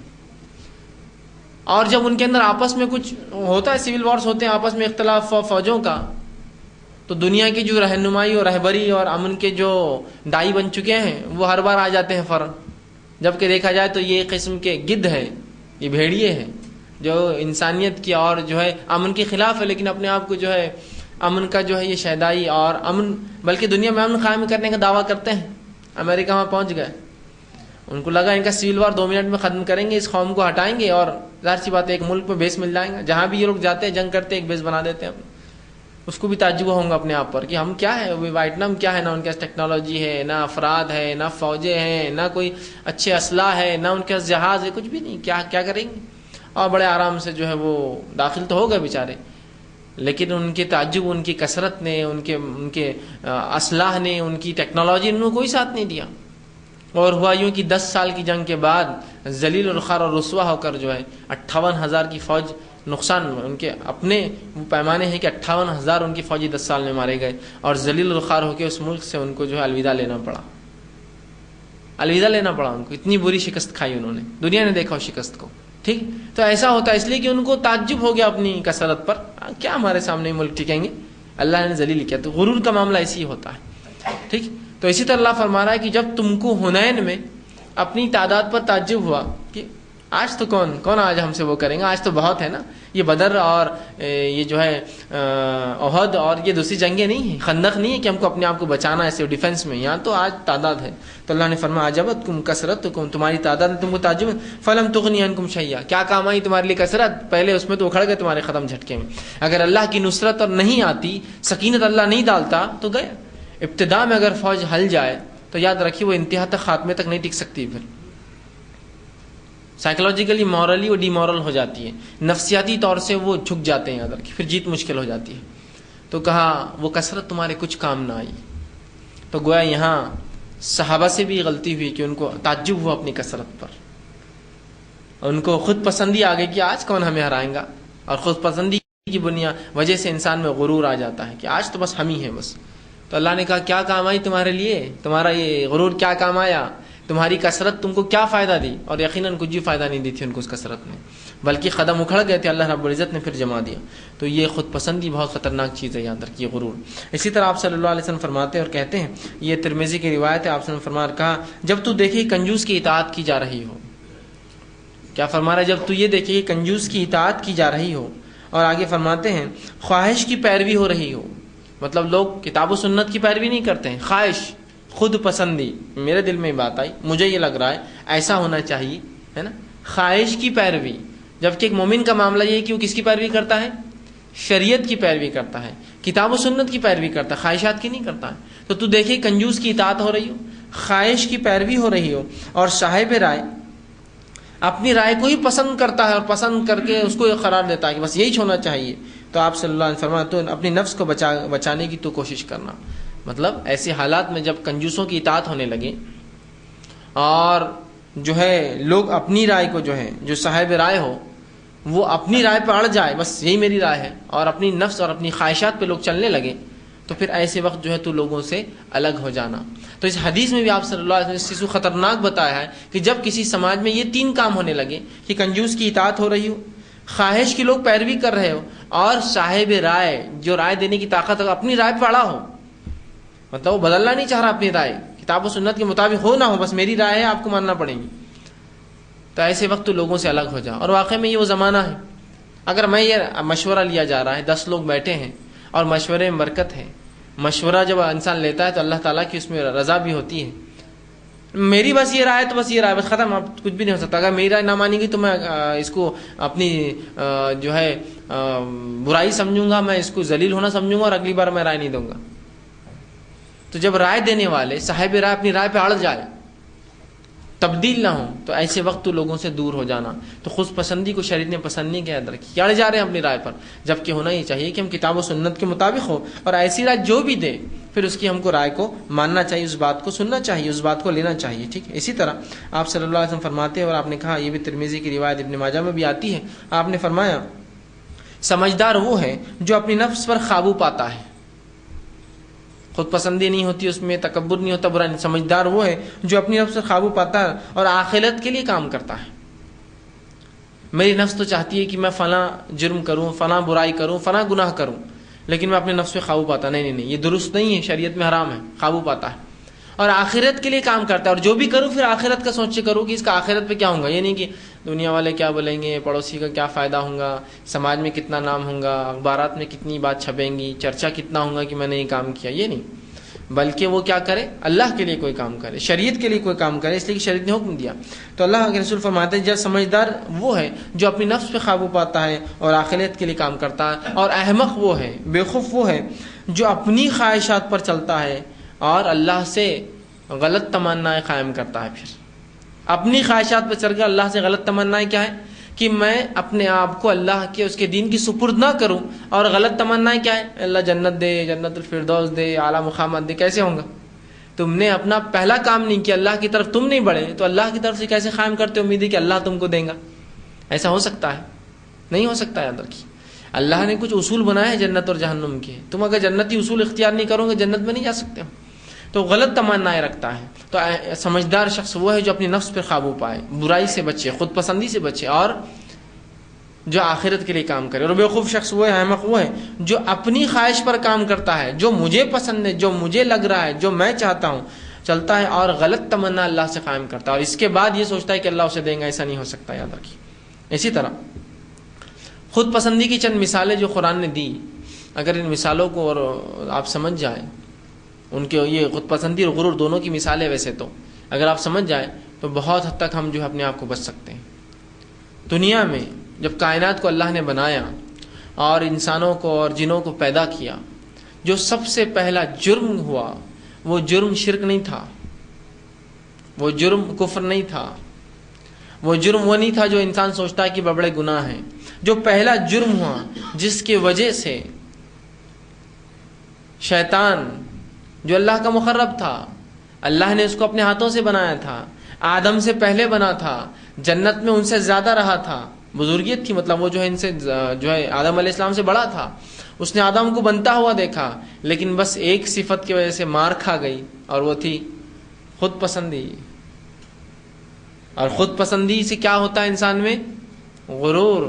اور جب ان کے اندر آپس میں کچھ ہوتا ہے، سول وارز ہوتے ہیں آپس میں، اختلاف فوجوں کا، تو دنیا کی جو رہنمائی اور رہبری اور امن کے جو دائی بن چکے ہیں وہ ہر بار آ جاتے ہیں فوراً. جبکہ دیکھا جائے تو یہ قسم کے گدھ ہے، یہ بھیڑیے ہیں جو انسانیت کی اور جو ہے امن کے خلاف ہے، لیکن اپنے آپ کو جو ہے امن کا جو ہے یہ شیدائی اور امن، بلکہ دنیا میں امن قائم کرنے کا دعویٰ کرتے ہیں. امریکہ وہاں پہنچ گئے، ان کو لگا ان کا سول وار 2 منٹ میں ختم کریں گے، اس قوم کو ہٹائیں گے اور ظاہر سی بات ہے ایک ملک میں بیس مل جائیں گا. جہاں بھی یہ لوگ جاتے ہیں جنگ کرتے ہیں ایک بیس بنا دیتے ہیں. اس کو بھی تعجب ہوں گا اپنے آپ پر کہ ہم کیا ہے، ویتنام کیا ہے، نہ ان کے پاس ٹیکنالوجی ہے، نہ افراد ہے، نہ فوجیں ہیں، نہ کوئی اچھے اسلحہ ہے، نہ ان کے پاس جہاز ہے، کچھ بھی نہیں. کیا کریں گے؟ اور بڑے آرام سے جو ہے وہ داخل تو ہو گئے بیچارے، لیکن ان کے تعجب، ان کی کثرت نے، ان کے اسلحہ نے، ان کی ٹیکنالوجی نے کوئی ساتھ نہیں دیا. اور ہوا یوں کہ 10 سال کی جنگ کے بعد ذلیل الخوار اور رسوا ہو کر جو ہے 58,000 کی فوج نقصان میں، ان کے اپنے وہ پیمانے ہیں کہ 58,000 ان کی فوجی 10 سال میں مارے گئے، اور ذلیل الخوار ہو کے اس ملک سے ان کو جو ہے الوداع لینا پڑا. الوداع لینا پڑا ان کو. اتنی بری شکست کھائی انہوں نے، دنیا نے دیکھا اس شکست کو. ٹھیک، تو ایسا ہوتا ہے اس لیے کہ ان کو تعجب ہو گیا اپنی کثرت پر. کیا ہمارے سامنے ملک ٹکیں گے؟ اللہ نے ذلیل کیا. تو غرور کا معاملہ ایسی ہی ہوتا ہے. ٹھیک، تو اسی طرح اللہ فرما رہا ہے کہ جب تم کو حنین میں اپنی تعداد پر تعجب ہوا کہ آج تو کون آج ہم سے وہ کریں گا، آج تو بہت ہے نا. یہ بدر اور یہ جو ہے احد اور یہ دوسری جنگیں نہیں ہیں، خندق نہیں ہے کہ ہم کو اپنے آپ کو بچانا ایسے ڈیفنس میں. یہاں تو آج تعداد ہے. تو اللہ نے فرمایا عجبتکم کثرتکم، تمہاری تعداد نے تم کو تعجب، فلم تغنی عنکم شیئا، کیا کام آئی تمہارے لیے کثرت؟ پہلے اس میں تو اکھڑ گئے تمہارے قدم جھٹکے میں. اگر اللہ کی نصرت اور نہیں آتی، سکینت اللہ نہیں ڈالتا تو گئے. ابتدا میں اگر فوج ہل جائے تو یاد رکھیے وہ انتہا تک، خاتمے تک نہیں ٹک سکتی. پھر سائیکولوجیکلی، مورلی وہ ڈی مورل ہو جاتی ہے، نفسیاتی طور سے وہ جھک جاتے ہیں. یاد رکھیے پھر جیت مشکل ہو جاتی ہے. تو کہا وہ کثرت تمہارے کچھ کام نہ آئی. تو گویا یہاں صحابہ سے بھی غلطی ہوئی کہ ان کو تعجب ہوا اپنی کثرت پر. ان کو خود پسندی آ گئی کہ آج کون ہمیں ہرائیں گا، اور خود پسندی کی وجہ سے انسان میں غرور آ جاتا ہے کہ آج تو بس ہم ہی ہیں بس. تو اللہ نے کہا کیا کام آئی تمہارے لیے؟ تمہارا یہ غرور کیا کام آیا؟ تمہاری کثرت تم کو کیا فائدہ دی؟ اور یقیناً کچھ بھی فائدہ نہیں دی تھی ان کو اس کثرت نے، بلکہ قدم اکھڑ گئے تھے. اللہ رب العزت نے پھر جما دیا. تو یہ خود پسندی بہت خطرناک چیز ہے، یاد رکھیے غرور. اسی طرح آپ صلی اللہ علیہ وسلم فرماتے ہیں اور کہتے ہیں، یہ ترمذی کی روایت ہے، آپ صلی اللہ علیہ وسلم فرما کہا جب تو دیکھے کنجوس کی اطاعت کی جا رہی ہو. کیا فرما رہا ہے؟ جب تو یہ دیکھے کہ کنجوس کی اطاعت کی جا رہی ہو. اور آگے فرماتے ہیں خواہش کی پیروی ہو رہی ہو. مطلب لوگ کتاب و سنت کی پیروی نہیں کرتے ہیں، خواہش، خود پسندی. میرے دل میں بات آئی، مجھے یہ لگ رہا ہے ایسا ہونا چاہیے، ہے نا، خواہش کی پیروی. جبکہ ایک مومن کا معاملہ یہ ہے کہ وہ کس کی پیروی کرتا ہے؟ شریعت کی پیروی کرتا ہے، کتاب و سنت کی پیروی کرتا ہے، خواہشات کی نہیں کرتا ہے. تو دیکھے کنجوس کی اطاعت ہو رہی ہو، خواہش کی پیروی ہو رہی ہو، اور صاحب رائے اپنی رائے کو ہی پسند کرتا ہے اور پسند کر کے اس کو قرار دیتا ہے کہ بس یہی ہونا چاہیے. تو آپ صلی اللہ علیہ وسلم فرماتے تو اپنی نفس کو بچانے کی تو کوشش کرنا. مطلب ایسے حالات میں جب کنجوسوں کی اطاعت ہونے لگے اور جو ہے لوگ اپنی رائے کو جو ہے، جو صاحب رائے ہو وہ اپنی رائے پہ اڑ جائے، بس یہی میری رائے ہے، اور اپنی نفس اور اپنی خواہشات پہ لوگ چلنے لگے، تو پھر ایسے وقت جو ہے تو لوگوں سے الگ ہو جانا. تو اس حدیث میں بھی آپ صلی اللہ علیہ وسلم نے اس چیز کو خطرناک بتایا ہے کہ جب کسی سماج میں یہ 3 کام ہونے لگے کہ کنجوس کی اطاعت ہو رہی ہو، خواہش کی لوگ پیروی کر رہے ہو، اور صاحب رائے جو رائے دینے کی طاقت ہو اپنی رائے پہ اڑا ہو، مطلب وہ بدلنا نہیں چاہ رہا اپنی رائے، کتاب و سنت کے مطابق ہو نہ ہو، بس میری رائے ہے، آپ کو ماننا پڑے گی. تو ایسے وقت تو لوگوں سے الگ ہو جاؤ. اور واقعی میں یہ وہ زمانہ ہے. اگر میں یہ مشورہ لیا جا رہا ہے، 10 لوگ بیٹھے ہیں اور مشورے میں برکت ہے، مشورہ جب انسان لیتا ہے تو اللہ تعالیٰ کی اس میں رضا بھی ہوتی ہے. میری بس یہ رائے تو بس یہ رائے، بس ختم، اب کچھ بھی نہیں ہو سکتا. اگر میری رائے نہ مانیں گی تو میں اس کو اپنی جو ہے برائی سمجھوں گا، میں اس کو ذلیل ہونا سمجھوں گا، اور اگلی بار میں رائے نہیں دوں گا. تو جب رائے دینے والے صاحب رائے اپنی رائے پہ اڑ جائے، تبدیل نہ ہو، تو ایسے وقت تو لوگوں سے دور ہو جانا۔ تو خود پسندی کو شریعت نے پسند نہیں کیا، رکھی اڑ جا رہے ہیں اپنی رائے پر، جبکہ ہونا یہ چاہیے کہ ہم کتاب و سنت کے مطابق ہو، اور ایسی رائے جو بھی دے پھر اس کی ہم کو رائے کو ماننا چاہیے، اس بات کو سننا چاہیے، اس بات کو لینا چاہیے، ٹھیک ہے۔ اسی طرح آپ صلی اللہ علیہ وسلم فرماتے ہیں، اور آپ نے کہا یہ بھی ترمذی کی روایت ابن ماجہ میں بھی آتی ہے، آپ نے فرمایا سمجھدار وہ ہے جو اپنی نفس پر قابو پاتا ہے، خود پسندی نہیں ہوتی اس میں، تکبر نہیں ہوتا، برا نہیں۔ سمجھدار وہ ہے جو اپنی نفس پر قابو پاتا ہے اور آخرت کے لیے کام کرتا ہے۔ میری نفس تو چاہتی ہے کہ میں فلاں جرم کروں، فلاں برائی کروں، فلاں گناہ کروں، لیکن میں اپنے نفس پہ قابو پاتا نہیں، یہ درست نہیں ہے، شریعت میں حرام ہے، قابو پاتا ہے اور آخرت کے لیے کام کرتا ہے، اور جو بھی کروں پھر آخرت کا سوچ کے کروں کہ اس کا آخرت پہ کیا ہوگا، یہ نہیں کہ دنیا والے کیا بولیں گے، پڑوسی کا کیا فائدہ ہوگا، سماج میں کتنا نام ہوگا، اخبارات میں کتنی بات چھپیں گی، چرچا کتنا ہوگا کہ میں نے یہ کام کیا، یہ نہیں، بلکہ وہ کیا کرے، اللہ کے لیے کوئی کام کرے، شریعت کے لیے کوئی کام کرے، اس لیے کہ شریعت نے حکم دیا۔ تو اللہ کے رسول فرماتے ہیں جب سمجھدار وہ ہے جو اپنی نفس پہ قابو پاتا ہے اور آخرت کے لیے کام کرتا ہے، اور احمق وہ ہے، بیوقوف وہ ہے جو اپنی خواہشات پر چلتا ہے اور اللہ سے غلط تمنائیں قائم کرتا ہے۔ پھر اپنی خواہشات پر چل کر اللہ سے غلط تمنائیں کیا ہے کہ میں اپنے آپ کو اللہ کے اس کے دین کی سپرد نہ کروں، اور غلط تمنائیں کیا ہے، اللہ جنت دے، جنت الفردوس دے، اعلیٰ مقامات دے، کیسے ہوں گا؟ تم نے اپنا پہلا کام نہیں کیا، اللہ کی طرف تم نہیں بڑھے، تو اللہ کی طرف سے کیسے قائم کرتے امید ہے کہ اللہ تم کو دیں گا؟ ایسا ہو سکتا ہے؟ نہیں ہو سکتا ہے۔ یاد رکھیے اللہ نے کچھ اصول بنائے ہیں جنت اور جہنم کے، تم اگر جنتی اصول اختیار نہیں کرو گے جنت میں نہیں جا سکتے ہو، تو غلط تمنائیں رکھتا ہے۔ تو سمجھدار شخص وہ ہے جو اپنی نفس پر قابو پائے، برائی سے بچے، خود پسندی سے بچے، اور جو آخرت کے لیے کام کرے۔ اور بیوقوف شخص وہ ہے، احمق وہ ہے جو اپنی خواہش پر کام کرتا ہے، جو مجھے پسند ہے، جو مجھے لگ رہا ہے، جو میں چاہتا ہوں چلتا ہے، اور غلط تمنا اللہ سے قائم کرتا ہے، اور اس کے بعد یہ سوچتا ہے کہ اللہ اسے دیں گا، ایسا نہیں ہو سکتا، یاد رکھیے۔ اسی طرح خود پسندی کی چند مثالیں جو قرآن نے دی، اگر ان مثالوں کو اور آپ سمجھ جائیں، ان کے یہ خود پسندی اور غرور دونوں کی مثالیں، ویسے تو اگر آپ سمجھ جائیں تو بہت حد تک ہم جو ہے اپنے آپ کو بچ سکتے ہیں۔ دنیا میں جب کائنات کو اللہ نے بنایا اور انسانوں کو اور جنوں کو پیدا کیا، جو سب سے پہلا جرم ہوا وہ جرم شرک نہیں تھا، وہ جرم کفر نہیں تھا، وہ جرم وہ نہیں تھا جو انسان سوچتا ہے کہ بڑے گناہ ہیں۔ جو پہلا جرم ہوا جس کی وجہ سے شیطان جو اللہ کا مقرب تھا، اللہ نے اس کو اپنے ہاتھوں سے بنایا تھا، آدم سے پہلے بنا تھا، جنت میں ان سے زیادہ رہا تھا، بزرگیت تھی، مطلب وہ جو ہے ان سے جو ہے آدم علیہ السلام سے بڑا تھا، اس نے آدم کو بنتا ہوا دیکھا، لیکن بس ایک صفت کی وجہ سے مار کھا گئی، اور وہ تھی خود پسندی۔ اور خود پسندی سے کیا ہوتا ہے انسان میں؟ غرور۔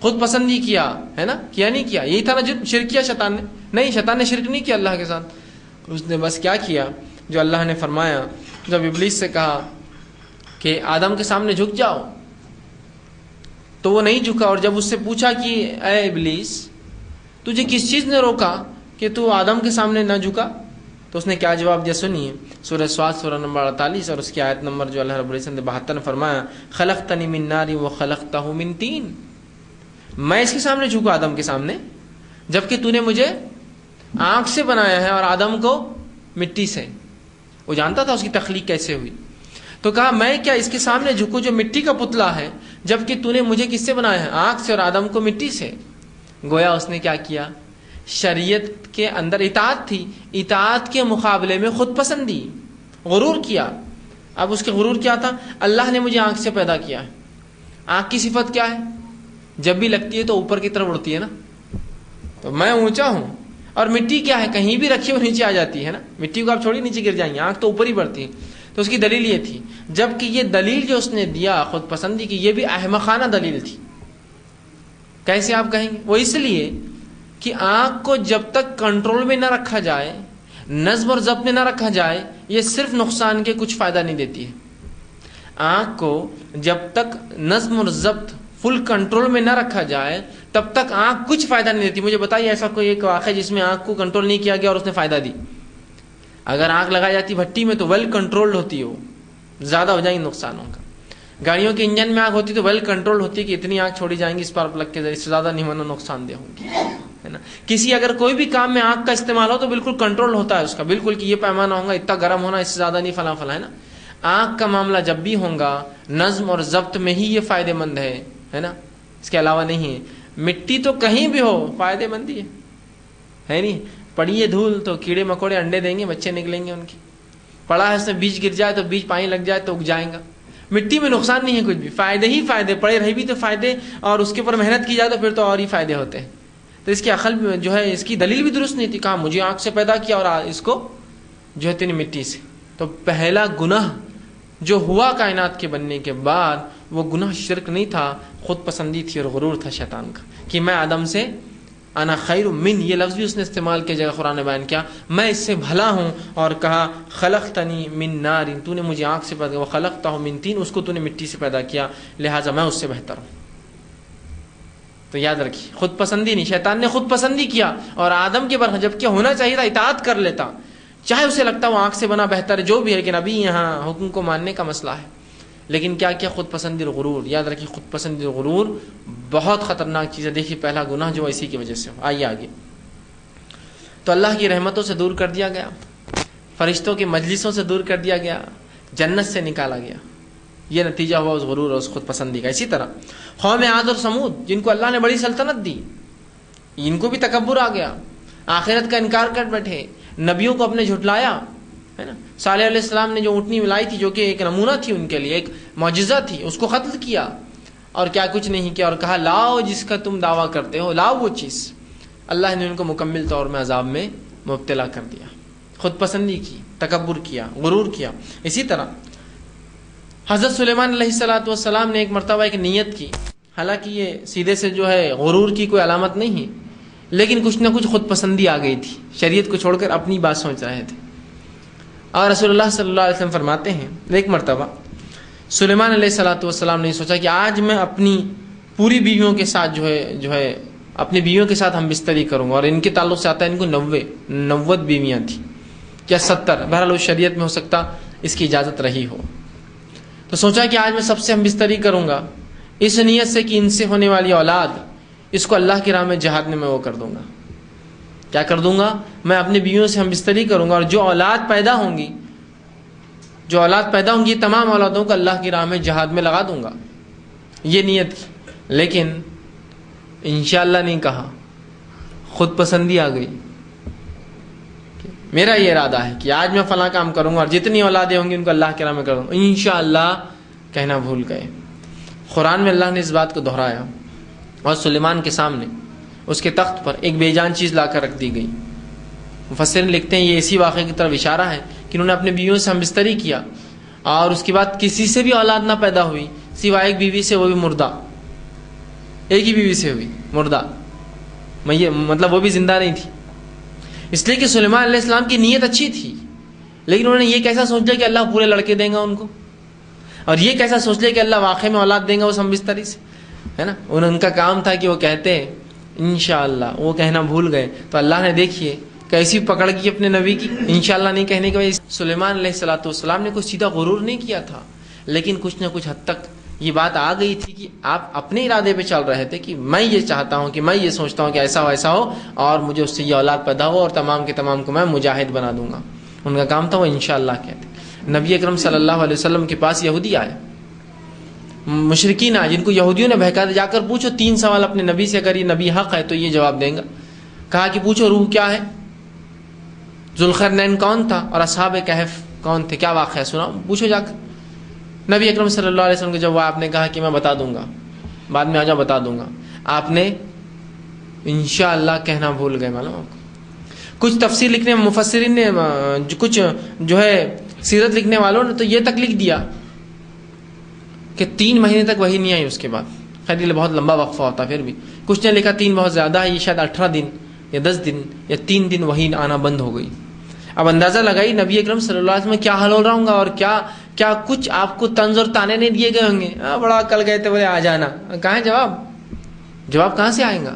خود پسندی کیا ہے نا، کیا نہیں کیا، یہی تھا نا جرم، شرک کیا شیطان نے؟ نہیں، شیطان نے شرک نہیں کیا اللہ کے ساتھ، اس نے بس کیا کیا جو اللہ نے فرمایا، جب ابلیس سے کہا کہ آدم کے سامنے جھک جاؤ تو وہ نہیں جھکا، اور جب اس سے پوچھا کہ اے ابلیس تجھے کس چیز نے روکا کہ تو آدم کے سامنے نہ جھکا، تو اس نے کیا جواب دیا سنیے، سورہ سواد سورہ نمبر 48 اور اس کی آیت نمبر جو اللہ رب العزت نے 72 نے فرمایا، خلقتنی من نار وخلقتہ من طین، میں اس کے سامنے جھکا آدم کے سامنے، جبکہ تو نے مجھے آنکھ سے بنایا ہے اور آدم کو مٹی سے۔ وہ جانتا تھا اس کی تخلیق کیسے ہوئی، تو کہا میں کیا اس کے سامنے جھکوں جو مٹی کا پتلا ہے، جبکہ تو نے مجھے کس سے بنایا ہے؟ آنکھ سے، اور آدم کو مٹی سے۔ گویا اس نے کیا کیا، شریعت کے اندر اطاعت تھی، اطاعت کے مقابلے میں خود پسندی، غرور کیا۔ اب اس کے غرور کیا تھا؟ اللہ نے مجھے آنکھ سے پیدا کیا ہے، آنکھ کی صفت کیا ہے؟ جب بھی لگتی ہے تو اوپر کی طرف اڑتی ہے نا، تو میں اونچا ہوں، اور مٹی کیا ہے، کہیں بھی رکھی وہ نیچے آ جاتی ہے نا، مٹی کو آپ چھوڑی نیچے گر جائیں گے، آنکھ تو اوپر ہی بڑھتی ہے۔ تو اس کی دلیل یہ تھی، جبکہ یہ دلیل جو اس نے دیا خود پسندی کی، یہ بھی احمقانہ دلیل تھی۔ کیسے آپ کہیں گے؟ وہ اس لیے کہ آنکھ کو جب تک کنٹرول میں نہ رکھا جائے، نظم اور ضبط میں نہ رکھا جائے، یہ صرف نقصان کے، کچھ فائدہ نہیں دیتی ہے۔ آنکھ کو جب تک نظم اور ضبط فل کنٹرول میں نہ رکھا جائے تب تک آنکھ کچھ فائدہ نہیں دیتی۔ مجھے بتائیے ایسا کوئی ایک واقعہ جس میں آنکھ کو کنٹرول نہیں کیا گیا اور اس نے فائدہ دی؟ اگر آنکھ لگائی جاتی بھٹی میں تو ویل کنٹرولڈ ہوتی ہو، زیادہ ہو جائیں گے نقصانوں کا۔ گاڑیوں کے انجن میں آنکھ ہوتی تو ویل کنٹرول ہوتی کہ اتنی آنکھ چھوڑی جائیں گی اس پر پلگ کے ذریعے، سے زیادہ نہیں ہونا نقصان دہ ہوں گی، ہے نا. کسی اگر کوئی بھی کام میں آگ کا استعمال ہو تو بالکل کنٹرول ہوتا ہے اس کا, بالکل کہ یہ پیمانہ ہوگا, اتنا گرم ہونا, اس سے زیادہ نہیں, فلاں فلاں, ہے نا. آگ کا معاملہ جب بھی ہوگا نظم اور ضبط میں ہی یہ فائدہ مند ہے نا, اس کے علاوہ نہیں ہے. مٹی تو کہیں بھی ہو فائدہ مند ہی ہے نہیں. پڑی ہے دھول تو کیڑے مکوڑے انڈے دیں گے, بچے نکلیں گے ان کی. پڑا ہے اس میں بیج گر جائے تو بیج پانی لگ جائے تو اگ جائیں گا. مٹی میں نقصان نہیں ہے کچھ بھی, فائدے ہی فائدے, پڑے رہے بھی تو فائدے, اور اس کے اوپر محنت کی جائے تو پھر تو اور ہی فائدے ہوتے ہیں. تو اس کی عقل جو ہے, اس کی دلیل بھی درست نہیں تھی. کہا مجھے آگ سے پیدا کیا اور اس کو جو ہے تیری مٹی سے. تو پہلا گناہ جو ہوا کائنات کے بننے کے بعد, وہ گناہ شرک نہیں تھا, خود پسندی تھی اور غرور تھا شیطان کا, کہ میں آدم سے انا خیر من, یہ لفظ بھی اس نے استعمال کیا جگہ قرآن نے بیان کیا, میں اس سے بھلا ہوں. اور کہا خلقتنی من نار, تو نے مجھے آگ سے پیدا کیا, وخلقتہ من طین, اس کو تو نے مٹی سے پیدا کیا, لہٰذا میں اس سے بہتر ہوں. تو یاد رکھیے, خود پسندی نہیں, شیطان نے خود پسندی کیا اور آدم کے برخلاف, جب کہ ہونا چاہیے تھا اطاعت کر لیتا, چاہے اسے لگتا وہ آنکھ سے بنا بہتر ہے جو بھی ہے, لیکن ابھی یہاں حکم کو ماننے کا مسئلہ ہے. لیکن کیا کیا, خود پسندی اور غرور. یاد رکھیے خود پسندی اور غرور بہت خطرناک چیز ہے. دیکھیے پہلا گناہ جو اسی کی وجہ سے ہو. آئیے آگے. تو اللہ کی رحمتوں سے دور کر دیا گیا, فرشتوں کے مجلسوں سے دور کر دیا گیا, جنت سے نکالا گیا. یہ نتیجہ ہوا اس غرور اور اس خود پسندی کا. اسی طرح قوم عاد اور سمود, جن کو اللہ نے بڑی سلطنت دی, ان کو بھی تکبر آ گیا, آخرت کا انکار کر بیٹھے, نبیوں کو اپنے جھٹلایا, ہے نا. صالح علیہ السلام نے جو اونٹنی ملائی تھی, جو کہ ایک نمونہ تھی ان کے لیے, ایک معجزہ تھی, اس کو قتل کیا, اور کیا کچھ نہیں کیا, اور کہا لاؤ جس کا تم دعویٰ کرتے ہو, لاؤ وہ چیز. اللہ نے ان کو مکمل طور میں عذاب میں مبتلا کر دیا. خود پسندی کی, تکبر کیا, غرور کیا. اسی طرح حضرت سلیمان علیہ السلام نے ایک مرتبہ ایک نیت کی, حالانکہ یہ سیدھے سے جو ہے غرور کی کوئی علامت نہیں ہے, لیکن کچھ نہ کچھ خود پسندی آ گئی تھی, شریعت کو چھوڑ کر اپنی بات سوچ رہے تھے. اور رسول اللہ صلی اللہ علیہ وسلم فرماتے ہیں, ایک مرتبہ سلیمان علیہ السلام نے سوچا کہ آج میں اپنی پوری بیویوں کے ساتھ جو ہے اپنی بیویوں کے ساتھ ہم بستری کروں گا. اور ان کے تعلق سے آتا ہے ان کو 90 بیویاں تھیں یا 70, بہرحال اس شریعت میں ہو سکتا اس کی اجازت رہی ہو. تو سوچا کہ آج میں سب سے ہم بستری کروں گا, اس نیت سے کہ ان سے ہونے والی اولاد, اس کو اللہ کی راہ میں جہاد میں وہ کر دوں گا. کیا کر دوں گا؟ میں اپنی بیویوں سے ہم بستری کروں گا, اور جو اولاد پیدا ہوں گی یہ تمام اولادوں کو اللہ کی راہ میں جہاد میں لگا دوں گا. یہ نیت کی, لیکن انشاءاللہ نہیں کہا, خود پسندی آ گئی. میرا یہ ارادہ ہے کہ آج میں فلاں کام کروں گا, اور جتنی اولادیں ہوں گی ان کو اللہ کی راہ میں کروں گا. انشاءاللہ کہنا بھول گئے. قرآن میں اللہ نے اس بات کو دہرایا, اور سلیمان کے سامنے اس کے تخت پر ایک بے جان چیز لا کر رکھ دی گئی. مفسرین لکھتے ہیں یہ اسی واقعے کی طرف اشارہ ہے کہ انہوں نے اپنے بیویوں سے ہم بستری کیا, اور اس کے بعد کسی سے بھی اولاد نہ پیدا ہوئی سوائے ایک بیوی سے, وہ بھی مردہ, ایک ہی بیوی سے ہوئی, مردہ, مطلب وہ بھی زندہ نہیں تھی. اس لیے کہ سلیمان علیہ السلام کی نیت اچھی تھی, لیکن انہوں نے یہ کیسا سوچ لیا کہ اللہ پورے لڑکے دیں گا ان کو, اور یہ کیسا سوچ لیا کہ اللہ واقعی میں اولاد دیں گا اس ہم بستری سے, ہے نا. ان کا کام تھا کہ وہ کہتے انشاءاللہ, وہ کہنا بھول گئے. تو اللہ نے دیکھیے کیسی پکڑ کی اپنے نبی کی, انشاءاللہ نہیں کہنے کی وجہ سے. سلیمان علیہ السلام نے کوئی سیدھا غرور نہیں کیا تھا, لیکن کچھ نہ کچھ حد تک یہ بات آ گئی تھی کہ آپ اپنے ارادے پہ چل رہے تھے کہ میں یہ چاہتا ہوں, کہ میں یہ سوچتا ہوں کہ ایسا ہو, اور مجھے اس سے یہ اولاد پیدا ہو, اور تمام کے تمام کو میں مجاہد بنا دوں گا. ان کا کام تھا وہ انشاءاللہ کہتے. نبی اکرم صلی اللہ علیہ وسلم کے پاس یہودی آئے, مشرکین آئے, جن کو یہودیوں نے بہکا دیا, جا کر پوچھو 3 سوال اپنے نبی سے, اگر یہ نبی حق ہے تو یہ جواب دیں گا. کہا کہ پوچھو روح کیا ہے, ذوالقرنین کون تھا, اور اصحاب کہف کون تھے, کیا واقعہ ہے سنا, پوچھو جا کر. نبی اکرم صلی اللہ علیہ وسلم کو جب وہ آپ نے کہا کہ میں بتا دوں گا, بعد میں آ جاؤ بتا دوں گا, آپ نے انشاءاللہ کہنا بھول گئے. معلوم آپ کو کچھ تفسیر لکھنے مفسرین نے, کچھ جو ہے سیرت لکھنے والوں نے تو یہ تک لکھ دیا کہ 3 مہینے تک وہی نہیں آئی اس کے بعد. خیر یہ بہت لمبا وقفہ ہوتا, پھر بھی کچھ نے لکھا 3 بہت زیادہ ہے, یہ شاید 18 دن یا 10 دن یا 3 دن وہی آنا بند ہو گئی. اب اندازہ لگائی نبی اکرم صلی اللہ علیہ وسلم کیا حال ہو رہا ہوں گا, اور کیا کچھ آپ کو طنز اور تانے نہیں دیے گئے ہوں گے. بڑا کل گئے تھے, بولے آ جانا, کہاں ہے جواب کہاں سے آئیں گا.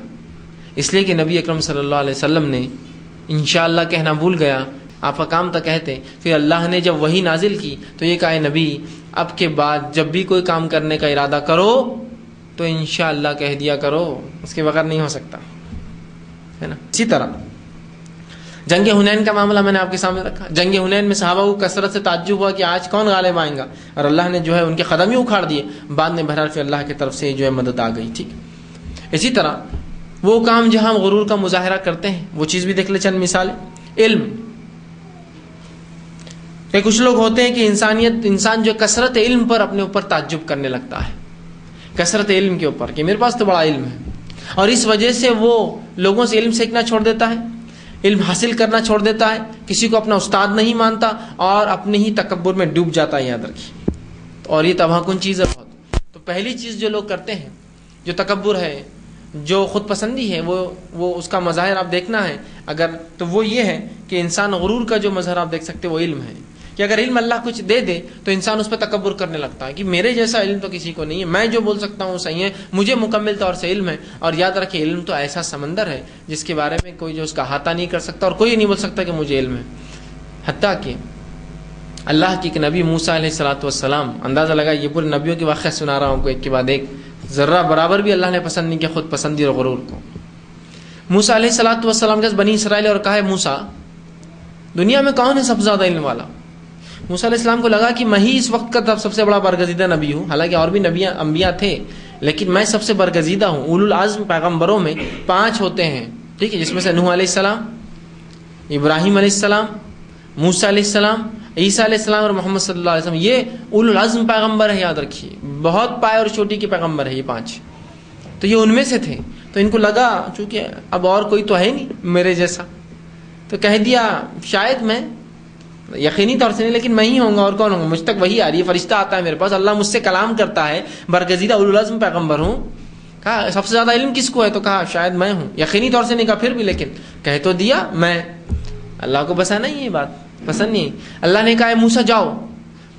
اس لیے کہ نبی اکرم صلی اللہ علیہ وسلم نے انشاءاللہ کہنا بھول گیا. آپ کا کام تھا کہتے. پھر اللہ نے جب وہی نازل کی تو یہ کہا نبی اب کے بعد جب بھی کوئی کام کرنے کا ارادہ کرو تو انشاءاللہ کہہ دیا کرو, اس کے بغیر نہیں ہو سکتا. ہے نا. اسی طرح جنگ حنین کا معاملہ میں نے آپ کے سامنے رکھا. جنگ حنین میں صحابہ کو کثرت سے تعجب ہوا کہ آج کون غالب آئیں گا, اور اللہ نے جو ہے ان کے قدم ہی اکھاڑ دیے. بعد میں بہرحال پھر اللہ کی طرف سے جو ہے مدد آ گئی. ٹھیک. اسی طرح وہ کام جہاں ہم غرور کا مظاہرہ کرتے ہیں وہ چیز بھی دیکھ لیں. چند مثالیں. علم, کہ کچھ لوگ ہوتے ہیں کہ انسان جو کثرت علم پر اپنے اوپر تعجب کرنے لگتا ہے, کثرت علم کے اوپر, کہ میرے پاس تو بڑا علم ہے, اور اس وجہ سے وہ لوگوں سے علم سیکھنا چھوڑ دیتا ہے, علم حاصل کرنا چھوڑ دیتا ہے, کسی کو اپنا استاد نہیں مانتا, اور اپنے ہی تکبر میں ڈوب جاتا ہے. یاد رکھیے, اور یہ تباہ کن چیز ہے بہت. تو پہلی چیز جو لوگ کرتے ہیں, جو تکبر ہے, جو خود پسندی ہے, وہ اس کا مظاہر آپ دیکھنا ہے اگر, تو وہ یہ ہے کہ انسان غرور کا جو مظہر آپ دیکھ سکتے وہ علم ہے. کہ اگر علم اللہ کچھ دے دے تو انسان اس پہ تکبر کرنے لگتا ہے کہ میرے جیسا علم تو کسی کو نہیں ہے, میں جو بول سکتا ہوں صحیح ہے, مجھے مکمل طور سے علم ہے. اور یاد رکھیں, علم تو ایسا سمندر ہے جس کے بارے میں کوئی جو اس کا احاطہ نہیں کر سکتا, اور کوئی نہیں بول سکتا کہ مجھے علم ہے. حتیٰ کہ اللہ کی ایک نبی موسیٰ علیہ الصلوۃ والسلام, اندازہ لگا, یہ پورے نبیوں کے واقعہ سنا رہا ہوں آپ کو ایک کے بعد ایک, ذرہ برابر بھی اللہ نے پسند نہیں کیا خود پسندی اور غرور کو. موسیٰ علیہ الصلوۃ والسلام کے بنی اسرائیل اور کہا ہے, موسیٰ دنیا میں کون ہے سب سے زیادہ علم والا؟ موسیٰ علیہ السلام کو لگا کہ میں ہی اس وقت کا سب سے بڑا برگزیدہ نبی ہوں, حالانکہ اور بھی انبیاء تھے, لیکن میں سب سے برگزیدہ ہوں. اولو العزم پیغمبروں میں 5 ہوتے ہیں, ٹھیک ہے, جس میں سے نوح علیہ السلام, ابراہیم علیہ السلام, موسیٰ علیہ السلام, عیسیٰ علیہ السلام اور محمد صلی اللہ علیہ وسلم. یہ اولو العزم پیغمبر ہے, یاد رکھیے, بہت پائے اور چوٹی کے پیغمبر ہے یہ 5. تو یہ ان میں سے تھے. تو ان کو لگا چونکہ اب اور کوئی تو ہے نہیں میرے جیسا, تو کہہ دیا شاید میں, یقینی طور سے نہیں لیکن میں ہی ہوں گا, اور کون ہوں گا, مجھ تک وہی آ رہی ہے, فرشتہ آتا ہے میرے پاس, اللہ مجھ سے کلام کرتا ہے, برگزیدہ اولو العزم پیغمبر ہوں. کہا سب سے زیادہ علم کس کو ہے, تو کہا شاید میں ہوں. یقینی طور سے نہیں کہا پھر بھی, لیکن کہہ تو دیا میں. اللہ کو پسند نہیں, یہ بات پسند نہیں. اللہ نے کہا ہے موسیٰ جاؤ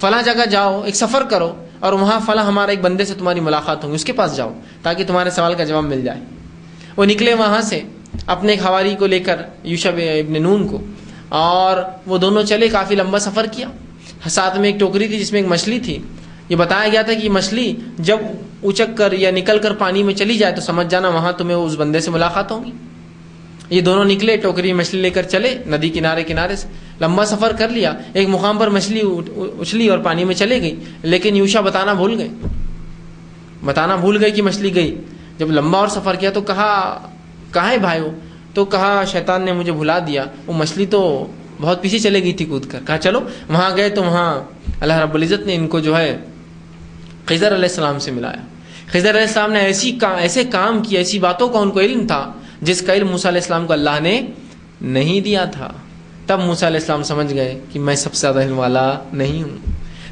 فلاں جگہ جاؤ, ایک سفر کرو, اور وہاں فلاں ہمارا ایک بندے سے تمہاری ملاقات ہوگی, اس کے پاس جاؤ تاکہ تمہارے سوال کا جواب مل جائے. وہ نکلے وہاں سے اپنے ایک حواری کو لے کر, یوشع ابن نون کو, اور وہ دونوں چلے, کافی لمبا سفر کیا. ساتھ میں ایک ٹوکری تھی جس میں ایک مچھلی تھی. یہ بتایا گیا تھا کہ یہ مچھلی جب اچک کر یا نکل کر پانی میں چلی جائے تو سمجھ جانا وہاں تمہیں اس بندے سے ملاقات ہوگی. یہ دونوں نکلے, ٹوکری مچھلی لے کر چلے ندی کنارے سے, لمبا سفر کر لیا. ایک مقام پر مچھلی اچھلی اور پانی میں چلے گئی, لیکن یوشع بتانا بھول گئے کہ مچھلی گئی. جب لمبا اور سفر کیا تو کہاں ہے بھائیو, تو کہا شیطان نے مجھے بھلا دیا, وہ مچھلی تو بہت پیچھے چلے گئی تھی کود کر. کہا چلو وہاں گئے تو وہاں اللہ رب العزت نے ان کو جو ہے خضر علیہ السلام سے ملایا. خضر علیہ السلام نے ایسے کام کیے, ایسی باتوں کا ان کو علم تھا جس کا علم موسیٰ علیہ السلام کو اللہ نے نہیں دیا تھا. تب موسیٰ علیہ السلام سمجھ گئے کہ میں سب سے زیادہ علم والا نہیں ہوں.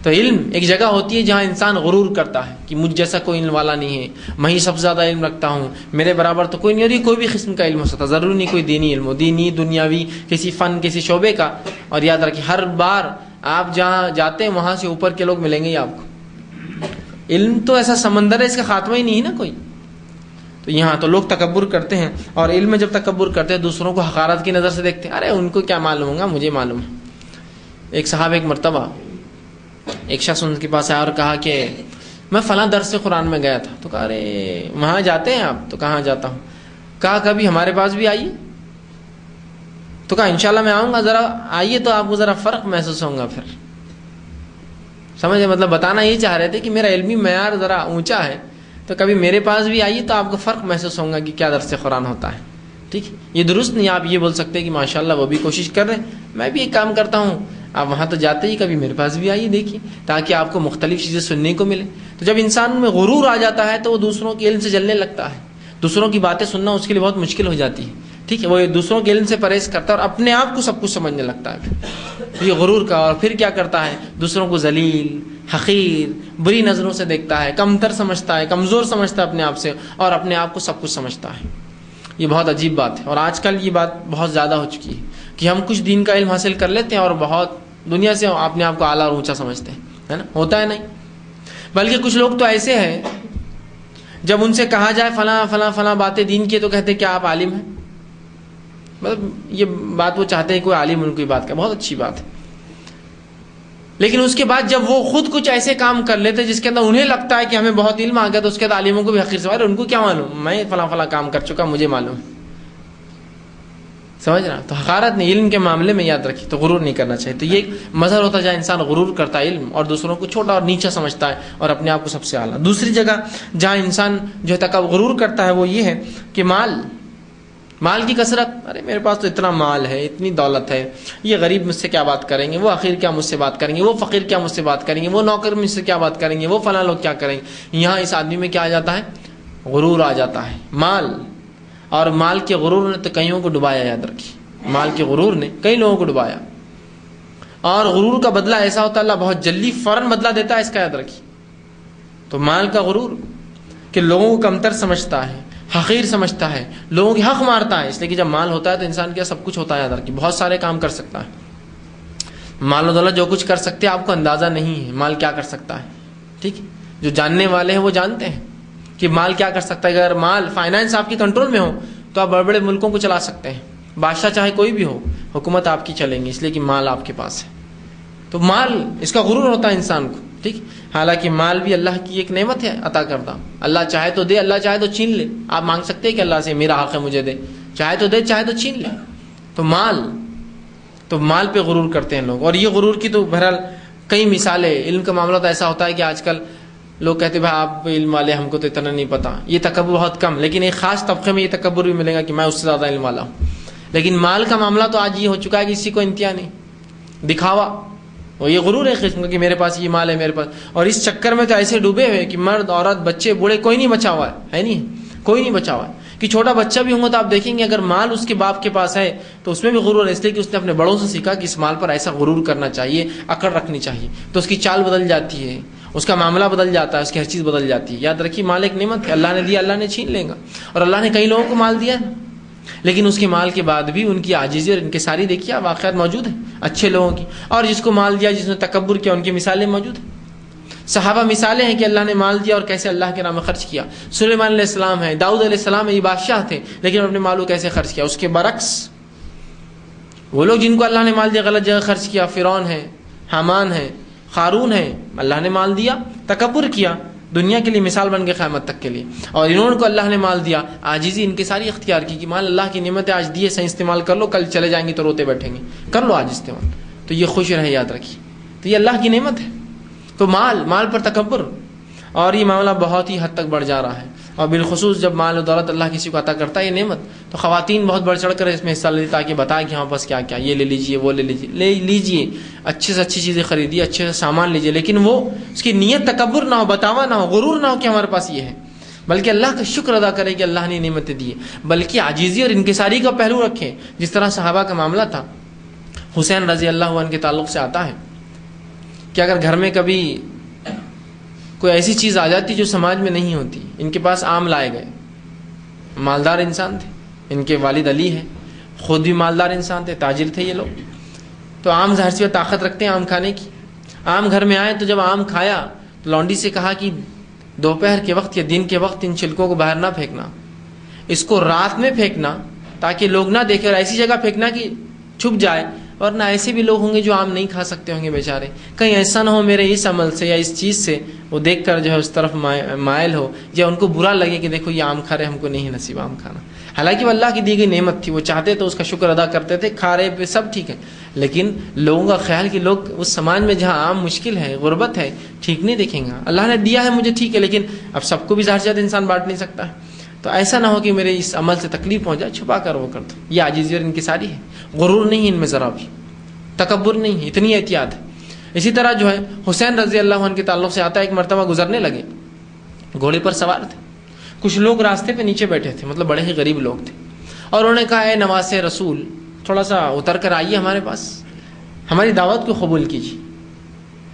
تو علم ایک جگہ ہوتی ہے جہاں انسان غرور کرتا ہے کہ مجھ جیسا کوئی علم والا نہیں ہے, میں ہی سب سے زیادہ علم رکھتا ہوں, میرے برابر تو کوئی نہیں. اور یہ کوئی بھی قسم کا علم ہو سکتا, ضروری نہیں کوئی دینی علم ہو, دینی دنیاوی, کسی فن کسی شعبے کا. اور یاد رکھیں ہر بار آپ جہاں جاتے ہیں وہاں سے اوپر کے لوگ ملیں گے ہی آپ کو. علم تو ایسا سمندر ہے, اس کا خاتمہ ہی نہیں ہے نا کوئی. تو یہاں تو لوگ تکبر کرتے ہیں, اور علم میں جب تکبر کرتے ہیں دوسروں کو حقارت کی نظر سے دیکھتے ہیں, ارے ان کو کیا معلوم ہوگا, مجھے معلوم ہے. ایک صاحب ایک مرتبہ ایک شخص ان کے پاس آیا اور کہا کہ میں فلاں درس قرآن میں گیا تھا. تو کہا ارے وہاں جاتے ہیں آپ؟ تو کہاں جاتا ہوں. کہا کبھی ہمارے پاس بھی آئیے. تو کہا انشاءاللہ میں آؤں گا, ذرا آئیے تو آپ کو ذرا فرق محسوس ہوگا. پھر سمجھے, مطلب بتانا یہ چاہ رہے تھے کہ میرا علمی معیار ذرا اونچا ہے, تو کبھی میرے پاس بھی آئیے تو آپ کو فرق محسوس ہوگا کہ کیا درس قرآن ہوتا ہے. ٹھیک, یہ درست نہیں. آپ یہ بول سکتے کہ ماشاءاللہ وہ بھی کوشش کر رہے ہیں, میں بھی ایک کام کرتا ہوں, آپ وہاں تو جاتے ہی, کبھی میرے پاس بھی آئیے دیکھیے, تاکہ آپ کو مختلف چیزیں سننے کو ملے. تو جب انسان میں غرور آ جاتا ہے تو وہ دوسروں کے علم سے جلنے لگتا ہے, دوسروں کی باتیں سننا اس کے لیے بہت مشکل ہو جاتی ہے. ٹھیک ہے, وہ دوسروں کے علم سے پرہیز کرتا ہے اور اپنے آپ کو سب کچھ سمجھنے لگتا ہے, یہ غرور کا. اور پھر کیا کرتا ہے, دوسروں کو ذلیل, حقیر, بری نظروں سے دیکھتا ہے, کمتر سمجھتا ہے, کمزور سمجھتا ہے اپنے آپ سے, اور اپنے آپ کو سب کچھ سمجھتا ہے. یہ بہت عجیب بات ہے, اور آج کل یہ بات بہت زیادہ ہو چکی ہے کہ ہم کچھ دین کا علم حاصل کر لیتے ہیں اور بہت دنیا سے اپنے آپ کو اعلیٰ اور اونچا سمجھتے ہیں, ہے نا. ہوتا ہے نہیں, بلکہ کچھ لوگ تو ایسے ہیں جب ان سے کہا جائے فلاں فلاں فلاں باتیں دین کی, تو کہتے ہیں کیا آپ عالم ہیں. مطلب یہ بات وہ چاہتے ہیں کوئی عالم ان کی بات کا, بہت اچھی بات ہے. لیکن اس کے بعد جب وہ خود کچھ ایسے کام کر لیتے جس کے اندر انہیں لگتا ہے کہ ہمیں بہت علم آ گیا, تو اس کے بعد عالموں کو بھی حقیر سوال, ان کو کیا معلوم, میں فلاں فلاں کام کر چکا, مجھے معلوم. سمجھ رہا؟ تو حقارت نہیں، علم کے معاملے میں یاد رکھیے تو غرور نہیں کرنا چاہیے. تو یہ ایک مظہر ہوتا ہے جہاں انسان غرور کرتا ہے علم اور دوسروں کو چھوٹا اور نیچا سمجھتا ہے اور اپنے آپ کو سب سے اعلیٰ. دوسری جگہ جہاں انسان جو ہے غرور کرتا ہے وہ یہ ہے کہ مال کی کثرت. ارے میرے پاس تو اتنا مال ہے، اتنی دولت ہے، یہ غریب مجھ سے کیا بات کریں گے، وہ حقیر کیا مجھ سے بات کریں گے، وہ فقیر کیا مجھ سے بات کریں گے، وہ نوکر مجھ سے کیا بات کریں گے، وہ فلاں لوگ کیا کریں گے. یہاں اس آدمی میں کیا آ جاتا ہے؟ غرور آ جاتا ہے. اور مال کے غرور نے تو کئیوں کو ڈبایا. یاد رکھیے مال کے غرور نے کئی لوگوں کو ڈبایا. اور غرور کا بدلہ ایسا ہوتا ہے اللہ بہت جلدی فوراً بدلہ دیتا ہے، اس کا یاد رکھیے. تو مال کا غرور کہ لوگوں کو کمتر سمجھتا ہے، حقیر سمجھتا ہے، لوگوں کی حق مارتا ہے. اس لیے کہ جب مال ہوتا ہے تو انسان کیا سب کچھ ہوتا ہے. یاد رکھیے بہت سارے کام کر سکتا ہے. مال و دولت جو کچھ کر سکتے ہیں آپ کو اندازہ نہیں ہے مال کیا کر سکتا ہے. ٹھیک ہے، جو جاننے والے ہیں وہ جانتے ہیں کہ مال کیا کر سکتا ہے. اگر مال فائنانس آپ کے کنٹرول میں ہو تو آپ بڑے بڑے ملکوں کو چلا سکتے ہیں. بادشاہ چاہے کوئی بھی ہو، حکومت آپ کی چلیں گی، اس لیے کہ مال آپ کے پاس ہے. تو مال اس کا غرور ہوتا ہے انسان کو. ٹھیک، حالانکہ مال بھی اللہ کی ایک نعمت ہے عطا کردہ. اللہ چاہے تو دے، اللہ چاہے تو چھین لے. آپ مانگ سکتے ہیں کہ اللہ سے میرا حق ہے مجھے دے، چاہے تو دے چاہے تو چھین لے. تو مال پہ غرور کرتے ہیں لوگ. اور یہ غرور کی تو بہرحال کئی مثالیں. علم کا معاملہ تو ایسا ہوتا ہے کہ آج کل لوگ کہتے ہیں بھائی آپ علم والے، ہم کو تو اتنا نہیں پتا. یہ تکبر بہت کم، لیکن ایک خاص طبقے میں یہ تکبر بھی ملے گا کہ میں اس سے زیادہ علم والا ہوں. لیکن مال کا معاملہ تو آج یہ ہو چکا ہے کہ کسی کو انتہا نہیں، دکھاوا. اور یہ غرور ہے قسم کا کہ میرے پاس یہ مال ہے میرے پاس. اور اس چکر میں تو ایسے ڈوبے ہوئے کہ مرد عورت بچے بوڑھے کوئی نہیں بچا ہوا ہے نہیں، کوئی نہیں بچا ہوا ہے. کہ چھوٹا بچہ بھی ہوگا تو آپ دیکھیں گے اگر مال اس کے باپ کے پاس ہے تو اس میں بھی غرور ہے، اس لیے کہ اس نے اپنے بڑوں سے سیکھا کہ اس مال پر ایسا غرور کرنا چاہیے، اکڑ رکھنی چاہیے. تو اس کی چال بدل جاتی ہے، اس کا معاملہ بدل جاتا ہے، اس کی ہر چیز بدل جاتی ہے. یاد رکھیے مال ایک نعمت ہے، اللہ نے دیا اللہ نے چھین لے گا. اور اللہ نے کئی لوگوں کو مال دیا ہے، لیکن اس کے مال کے بعد بھی ان کی عاجزی اور انکساری دیکھیے واقعات موجود ہیں اچھے لوگوں کی. اور جس کو مال دیا، جس نے تکبر کیا، ان کی مثالیں موجود ہیں. صحابہ مثالیں ہیں کہ اللہ نے مال دیا اور کیسے اللہ کے نام میں خرچ کیا. سلیمان علیہ السلام ہے، داؤد علیہ السلام ہے، یہ بادشاہ تھے لیکن اپنے مال کو کیسے خرچ کیا. اس کے برعکس وہ لوگ جن کو اللہ نے مال دیا غلط جگہ خرچ کیا. فرعون ہے، حامان ہے، قارون ہے، اللہ نے مال دیا تکبر کیا، دنیا کے لیے مثال بن گئے قیامت تک کے لیے. اور انہوں کو اللہ نے مال دیا عاجزی انکساری اختیار کی کہ مال اللہ کی نعمت ہے، آج دیے صحیح استعمال کر لو، کل چلے جائیں گے تو روتے بیٹھیں گے، کر لو آج استعمال تو یہ خوش رہے. یاد رکھیے تو یہ اللہ کی نعمت ہے. تو مال پر تکبر، اور یہ معاملہ بہت ہی حد تک بڑھ جا رہا ہے. اور بالخصوص جب مال و دولت اللہ کسی کو عطا کرتا ہے یہ نعمت، تو خواتین بہت بڑھ چڑھ کر اس میں حصہ لیتی تاکہ بتائیں کہ ہمارے پاس کیا کیا، یہ لے لیجیے وہ لے لیجیے، اچھے سے اچھی چیزیں خریدیے، اچھے سے سامان لیجیے. لیکن وہ اس کی نیت تکبر نہ ہو، بتاوا نہ ہو، غرور نہ ہو کہ ہمارے پاس یہ ہے، بلکہ اللہ کا شکر ادا کرے کہ اللہ نے نعمتیں دی، بلکہ عاجزی اور انکساری کا پہلو رکھیں. جس طرح صحابہ کا معاملہ تھا. حسین رضی اللہ عنہ کے تعلق سے آتا ہے کہ اگر گھر میں کبھی کوئی ایسی چیز آ جاتی جو سماج میں نہیں ہوتی، ان کے پاس آم لائے گئے، مالدار انسان تھے، ان کے والد علی ہیں، خود بھی مالدار انسان تھے، تاجر تھے یہ لوگ. تو آم ظاہر سی طاقت رکھتے ہیں آم کھانے کی. آم گھر میں آئے تو جب آم کھایا تو لونڈی سے کہا کہ دوپہر کے وقت یا دن کے وقت ان چھلکوں کو باہر نہ پھینکنا، اس کو رات میں پھینکنا تاکہ لوگ نہ دیکھیں، اور ایسی جگہ پھینکنا کہ چھپ جائے، ورنہ ایسے بھی لوگ ہوں گے جو آم نہیں کھا سکتے ہوں گے بیچارے، کہیں ایسا نہ ہو میرے اس عمل سے یا اس چیز سے وہ دیکھ کر جو ہے اس طرف مائل ہو یا ان کو برا لگے کہ دیکھو یہ آم کھا رہے، ہم کو نہیں نصیب آم کھانا. حالانکہ وہ اللہ کی دی گئی نعمت تھی، وہ چاہتے تو اس کا شکر ادا کرتے تھے، کھا رہے پہ سب ٹھیک ہے. لیکن لوگوں کا خیال کہ لوگ اس سماج میں جہاں آم مشکل ہے، غربت ہے، ٹھیک نہیں دیکھیں گا. اللہ نے دیا ہے مجھے ٹھیک ہے، لیکن اب سب کو بھی ظاہر سی انسان بانٹ نہیں سکتا ہے. تو ایسا نہ ہو کہ میرے اس عمل سے تکلیف پہنچ جائے، چھپا کر وہ کر دو. یہ عاجزی اور انکساری ہے، غرور نہیں ہے ان میں ذرا بھی، تکبر نہیں ہے، اتنی احتیاط ہے. اسی طرح جو ہے حسین رضی اللہ عنہ کے تعلق سے آتا ہے، ایک مرتبہ گزرنے لگے، گھوڑے پر سوار تھے، کچھ لوگ راستے پہ نیچے بیٹھے تھے، مطلب بڑے ہی غریب لوگ تھے، اور انہوں نے کہا اے نواز رسول تھوڑا سا اتر کر آئیے ہمارے پاس، ہماری دعوت کو قبول کیجیے.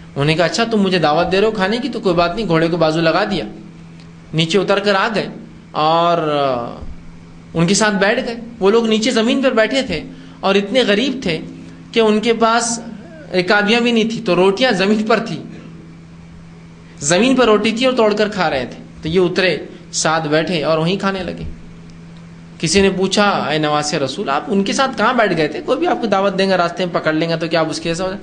انہوں نے کہا اچھا تم مجھے دعوت دے رہے ہو کھانے کی تو کوئی بات نہیں. گھوڑے کو بازو لگا دیا، نیچے اتر کر آ گئے اور ان کے ساتھ بیٹھ گئے. وہ لوگ نیچے زمین پر بیٹھے تھے اور اتنے غریب تھے کہ ان کے پاس رکابیاں بھی نہیں تھی، تو روٹیاں زمین پر تھی، زمین پر روٹی تھی اور توڑ کر کھا رہے تھے. تو یہ اترے، ساتھ بیٹھے اور وہیں کھانے لگے. کسی نے پوچھا اے نواز رسول آپ ان کے ساتھ کہاں بیٹھ گئے تھے، کوئی بھی آپ کو دعوت دیں گا راستے میں پکڑ لیں گا تو کیا آپ اس کے ایسا ہو جائے؟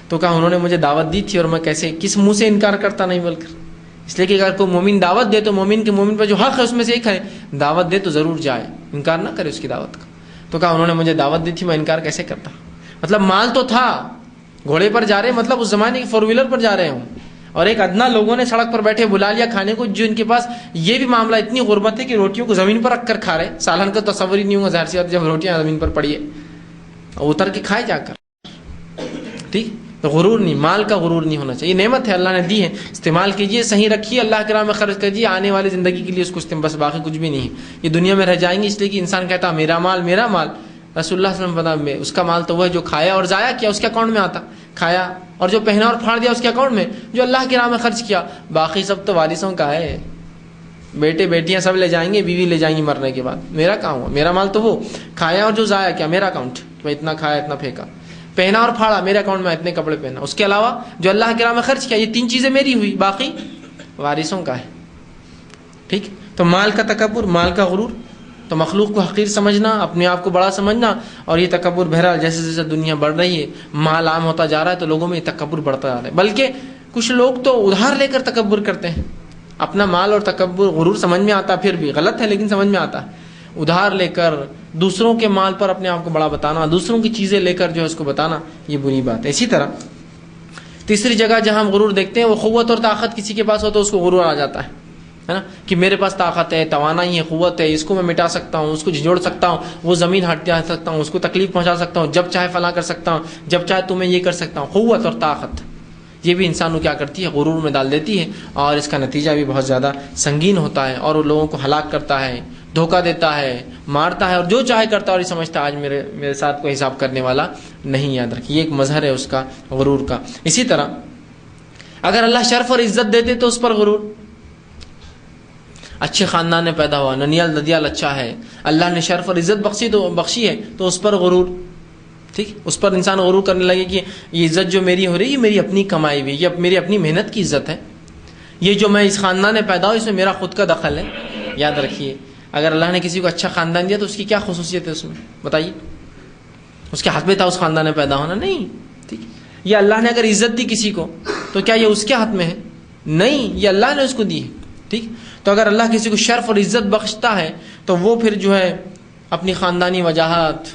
تو کہا انہوں نے مجھے دعوت دی تھی اور میں کیسے کس منہ سے انکار کرتا نہیں بول کر. اس لیے کہ اگر کوئی مومن دعوت دے تو مومن کے مومن پر جو حق ہے اس میں سے ایک ہے، دعوت دے تو ضرور جائے، انکار نہ کرے اس کی دعوت کا. تو کہا انہوں نے مجھے دعوت دی تھی، میں انکار کیسے کرتا. مطلب مال تو تھا، گھوڑے پر جا رہے، مطلب اس زمانے کی 4 ویلر پر جا رہے ہوں، اور ایک ادنا لوگوں نے سڑک پر بیٹھے بلا لیا کھانے کو، جو ان کے پاس یہ بھی معاملہ اتنی غربت ہے کہ روٹیوں کو زمین پر رکھ کر کھا رہے. سالن کا تصور ہی نہیں ہوگا ظاہر سی بات جب روٹیاں زمین پر پڑی ہے، اتر کے کھائے جا کر. ٹھیک، تو غرور نہیں، مال کا غرور نہیں ہونا چاہیے. نعمت ہے، اللہ نے دی ہے، استعمال کیجیے، صحیح رکھیے، اللہ کے راہ میں خرچ کیجیے، آنے والی زندگی کے لیے اس کو بس، باقی کچھ بھی نہیں ہے. یہ دنیا میں رہ جائیں گے، اس لیے کہ انسان کہتا میرا مال میرا مال. رسول اللہ صلی اللہ علیہ وسلم اس کا مال تو وہ ہے جو کھایا اور ضائع کیا، اس کے اکاؤنٹ میں آتا، کھایا، اور جو پہنا اور پھاڑ دیا اس کے اکاؤنٹ میں، جو اللہ کی راہ میں خرچ کیا. باقی سب تو وارثوں کا ہے، بیٹے بیٹیاں سب لے جائیں گے، بیوی لے جائیں گی مرنے کے بعد. میرا کہاں ہوا؟ میرا مال تو وہ کھایا اور جو ضائع کیا، میرا اکاؤنٹ، میں اتنا کھایا اتنا پھینکا. پہنا اور پھاڑا، میرے اکاؤنٹ میں اتنے کپڑے پہنا. اس کے علاوہ جو اللہ کے راہ میں خرچ کیا، یہ 3 چیزیں میری ہوئی، باقی وارثوں کا ہے. ٹھیک، تو مال کا تکبر، مال کا غرور، تو مخلوق کو حقیر سمجھنا، اپنے آپ کو بڑا سمجھنا، اور یہ تکبر بہرحال جیسے جیسے دنیا بڑھ رہی ہے، مال عام ہوتا جا رہا ہے، تو لوگوں میں یہ تکبر بڑھتا جا رہا ہے. بلکہ کچھ لوگ تو ادھار لے کر تکبر کرتے ہیں. اپنا مال اور تکبر غرور سمجھ میں آتا، پھر بھی غلط ہے لیکن سمجھ میں آتا ہے. ادھار لے کر دوسروں کے مال پر اپنے آپ کو بڑا بتانا، دوسروں کی چیزیں لے کر جو ہے اس کو بتانا، یہ بری بات ہے. اسی طرح تیسری جگہ جہاں ہم غرور دیکھتے ہیں، وہ قوت اور طاقت. کسی کے پاس ہو تو اس کو غرور آ جاتا ہے نا، کہ میرے پاس طاقت ہے، توانائی ہے، قوت ہے، اس کو میں مٹا سکتا ہوں، اس کو جھنجھوڑ سکتا ہوں، وہ زمین ہٹا سکتا ہوں، اس کو تکلیف پہنچا سکتا ہوں، جب چاہے فلاں کر سکتا ہوں، جب چاہے تمہیں یہ کر سکتا ہوں. قوت اور طاقت یہ بھی انسان کو کیا کرتی ہے؟ غرور میں ڈال دیتی ہے، اور اس کا نتیجہ بھی بہت زیادہ سنگین ہوتا ہے، اور وہ لوگوں کو ہلاک کرتا ہے، دھوکہ دیتا ہے، مارتا ہے، اور جو چاہے کرتا ہے، اور یہ سمجھتا ہے آج میرے ساتھ کوئی حساب کرنے والا نہیں. یاد رکھیے، یہ ایک مظہر ہے اس کا، غرور کا. اسی طرح اگر اللہ شرف اور عزت دیتے تو اس پر غرور. اچھے خاندان میں پیدا ہوا، ننیال ددیال اچھا ہے، اللہ نے شرف اور عزت بخشی ہے، تو اس پر غرور. ٹھیک، اس پر انسان غرور کرنے لگے کہ یہ عزت جو میری ہو رہی ہے، یہ میری اپنی کمائی ہوئی، یہ میری اپنی محنت کی عزت ہے، یہ جو میں اس خاندان میں پیدا ہوں اس میں میرا خود کا دخل ہے. یاد رکھیے، اگر اللہ نے کسی کو اچھا خاندان دیا تو اس کی کیا خصوصیت ہے اس میں؟ بتائیے، اس کے ہاتھ میں تھا اس خاندان میں پیدا ہونا؟ نہیں. ٹھیک، یہ اللہ نے اگر عزت دی کسی کو تو کیا یہ اس کے ہاتھ میں ہے؟ نہیں، یہ اللہ نے اس کو دی ہے. ٹھیک، تو اگر اللہ کسی کو شرف اور عزت بخشتا ہے تو وہ پھر جو ہے اپنی خاندانی وجاہت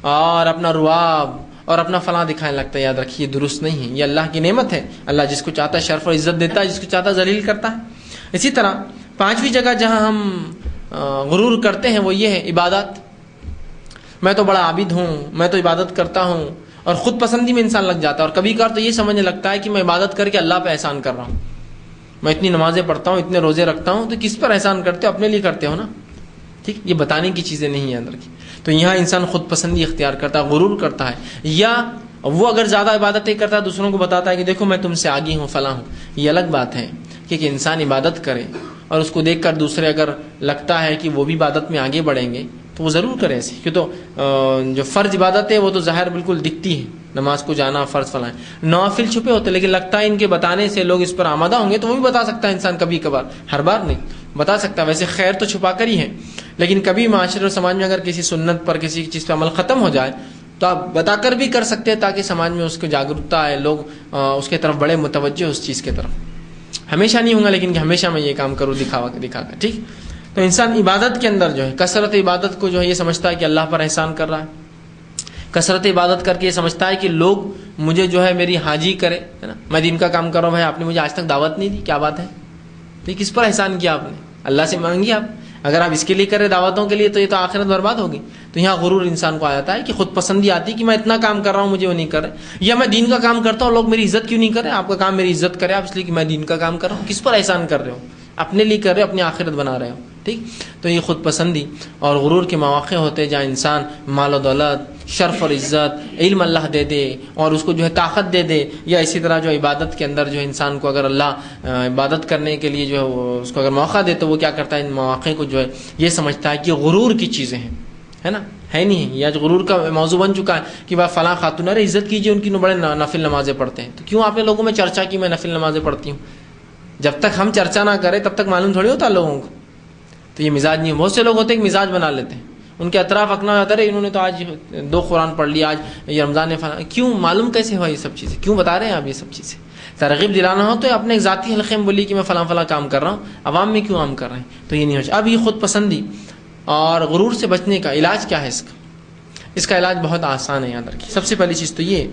اور اپنا رواب اور اپنا فلاں دکھانے لگتا ہے. یاد رکھیے، درست نہیں ہے، یہ اللہ کی نعمت ہے. اللہ جس کو چاہتا ہے شرف اور عزت دیتا ہے، جس کو چاہتا ہے ذلیل کرتا ہے. اسی طرح 5ویں جگہ جہاں ہم غرور کرتے ہیں وہ یہ ہے عبادت. میں تو بڑا عابد ہوں، میں تو عبادت کرتا ہوں، اور خود پسندی میں انسان لگ جاتا ہے، اور کبھی کبھار تو یہ سمجھنے لگتا ہے کہ میں عبادت کر کے اللہ پہ احسان کر رہا ہوں. میں اتنی نمازیں پڑھتا ہوں، اتنے روزے رکھتا ہوں، تو کس پر احسان کرتے ہو؟ اپنے لیے کرتے ہو نا. ٹھیک، یہ بتانے کی چیزیں نہیں ہیں اندر کی. تو یہاں انسان خود پسندی اختیار کرتا ہے، غرور کرتا ہے. یا وہ اگر زیادہ عبادتیں کرتا ہے، دوسروں کو بتاتا ہے کہ دیکھو میں تم سے آگے ہوں، فلاں ہوں. یہ الگ بات ہے کہ انسان عبادت کرے اور اس کو دیکھ کر دوسرے اگر لگتا ہے کہ وہ بھی عبادت میں آگے بڑھیں گے تو وہ ضرور کرے ایسے. کیوں تو جو فرض عبادت ہے وہ تو ظاہر بالکل دکھتی ہے، نماز کو جانا فرض فلاں. نوافل چھپے ہوتے، لیکن لگتا ہے ان کے بتانے سے لوگ اس پر آمادہ ہوں گے، تو وہ بھی بتا سکتا ہے انسان کبھی کبھار، ہر بار نہیں بتا سکتا. ویسے خیر تو چھپا کر ہی ہے، لیکن کبھی معاشرے اور سماج میں اگر کسی سنت پر کسی چیز پہ عمل ختم ہو جائے تو آپ بتا کر بھی کر سکتے ہیں، تاکہ سماج میں اس کو جاگرکتا ہے، لوگ اس کے طرف بڑے متوجہ اس چیز کے طرف. ہمیشہ نہیں ہوں گا لیکن کہ ہمیشہ میں یہ کام کروں دکھا کر. ٹھیک، تو انسان عبادت کے اندر جو ہے کثرت عبادت کو جو ہے یہ سمجھتا ہے کہ اللہ پر احسان کر رہا ہے. کثرت عبادت کر کے یہ سمجھتا ہے کہ لوگ مجھے جو ہے میری حاجی کرے، ہے نا. میں دین کا کام کر رہا ہوں، بھائی آپ نے مجھے آج تک دعوت نہیں دی، کیا بات ہے؟ تو کس پر احسان کیا آپ نے؟ اللہ سے مانگی آپ. اگر آپ اس کے لیے کرے دعوتوں کے لیے تو یہ تو آخرت برباد ہوگی. تو یہاں غرور انسان کو آ جاتا ہے کہ خود پسندی آتی کہ میں اتنا کام کر رہا ہوں، مجھے وہ نہیں کر رہے. یا میں دین کا کام کرتا ہوں، لوگ میری عزت کیوں نہیں کر رہے؟ آپ کا کام میری عزت کرے آپ، اس لیے کہ میں دین کا کام کر رہا ہوں. کس پر احسان کر رہے ہو؟ اپنے لیے کر رہے ہو، اپنی آخرت بنا رہے ہو. ٹھیک، تو یہ خود پسندی اور غرور کے مواقع ہوتے ہیں جہاں انسان مال و دولت، شرف اور عزت، علم اللہ دے دے اور اس کو جو ہے طاقت دے دے، یا اسی طرح جو عبادت کے اندر جو انسان کو اگر اللہ عبادت کرنے کے لیے جو ہے اس کو اگر موقع دے تو وہ کیا کرتا ہے؟ ان مواقع کو جو ہے یہ سمجھتا ہے کہ غرور کی چیزیں ہیں، ہے نا. ہے نہیں ہے، یہ آج غرور کا موضوع بن چکا ہے کہ بھائی فلاں خاتون، ارے عزت کیجیے ان کی، بڑے نفل نمازیں پڑھتے ہیں. تو کیوں آپ نے لوگوں میں چرچا کی میں نفل نمازیں پڑھتی ہوں؟ جب تک ہم چرچا نہ کریں تب تک معلوم تھوڑی ہوتا لوگوں کو. تو یہ مزاج نہیں ہے. بہت سے لوگ ہوتے ہیں کہ مزاج بنا لیتے ہیں، ان کے اطراف اکنا ہوتا ہے، انہوں نے تو آج 2 قرآن پڑھ لیا، آج یہ رمضان فلاں. کیوں؟ معلوم کیسے ہوا یہ سب چیزیں؟ کیوں بتا رہے ہیں آپ یہ سب چیزیں؟ ترغیب دلانا ہو تو اپنے ایک ذاتی حلقے میں بولیے کہ میں فلاں فلاں کام کر رہا ہوں، عوام میں کیوں عام کر رہے ہیں؟ تو یہ نہیں ہو. اب یہ خود پسندی اور غرور سے بچنے کا علاج کیا ہے اس کا؟ اس کا علاج بہت آسان ہے، یاد رکھیے۔ سب سے پہلی چیز تو یہ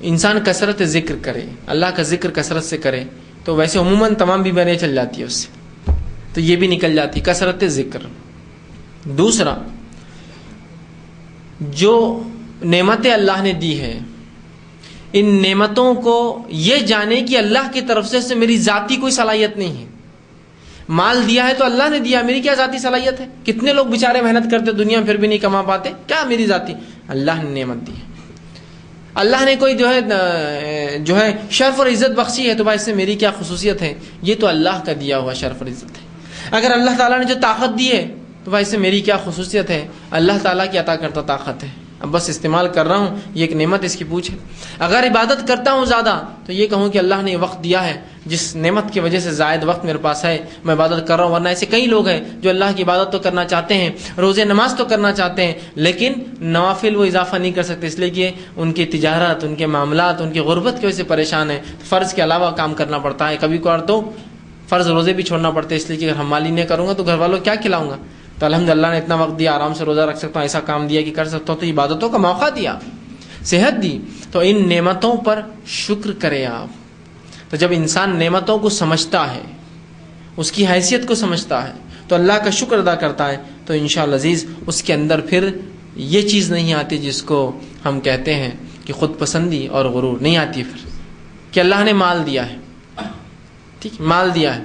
انسان کثرت ذکر کرے، اللہ کا ذکر کثرت سے کرے، تو ویسے عموماً تمام بیماریاں چل جاتی ہے اس سے، تو یہ بھی نکل جاتی، کثرت ذکر۔ دوسرا، جو نعمتیں اللہ نے دی ہے، ان نعمتوں کو یہ جانے کہ اللہ کی طرف سے میری ذاتی کوئی صلاحیت نہیں ہے۔ مال دیا ہے تو اللہ نے دیا، میری کیا ذاتی صلاحیت ہے؟ کتنے لوگ بیچارے محنت کرتے دنیا میں پھر بھی نہیں کما پاتے، کیا میری ذاتی؟ اللہ نے نعمت دی ہے۔ اللہ نے کوئی جو ہے شرف اور عزت بخشی ہے تو بھائی اس سے میری کیا خصوصیت ہے؟ یہ تو اللہ کا دیا ہوا شرف اور عزت ہے۔ اگر اللہ تعالیٰ نے جو طاقت دی ہے تو بھائی اس سے میری کیا خصوصیت ہے؟ اللہ تعالیٰ کی عطا کرتا طاقت ہے، اب بس استعمال کر رہا ہوں، یہ ایک نعمت اس کی پوچھ ہے۔ اگر عبادت کرتا ہوں زیادہ تو یہ کہوں کہ اللہ نے یہ وقت دیا ہے، جس نعمت کی وجہ سے زائد وقت میرے پاس ہے، میں عبادت کر رہا ہوں۔ ورنہ ایسے کئی لوگ ہیں جو اللہ کی عبادت تو کرنا چاہتے ہیں، روزے نماز تو کرنا چاہتے ہیں، لیکن نوافل وہ اضافہ نہیں کر سکتے، اس لیے کہ ان کی تجارت، ان کے معاملات، ان کی غربت کی وجہ سے پریشان ہیں۔ فرض کے علاوہ کام کرنا پڑتا ہے، کبھی کبھار تو فرض روزے بھی چھوڑنا پڑتے ہیں، اس لیے کہ اگر ہم مالی نہیں کروں گا تو گھر والوں کیا کھلاؤں گا؟ تو الحمدللہ نے اتنا وقت دیا، آرام سے روزہ رکھ سکتا ہوں، ایسا کام دیا کہ کر سکتا ہوں، تو عبادتوں کا موقع دیا، صحت دی، تو ان نعمتوں پر شکر کرے آپ۔ تو جب انسان نعمتوں کو سمجھتا ہے، اس کی حیثیت کو سمجھتا ہے، تو اللہ کا شکر ادا کرتا ہے، تو انشاءاللہ عزیز اس کے اندر پھر یہ چیز نہیں آتی جس کو ہم کہتے ہیں کہ خود پسندی اور غرور نہیں آتی، پھر کہ اللہ نے مال دیا ہے، ٹھیک، مال دیا ہے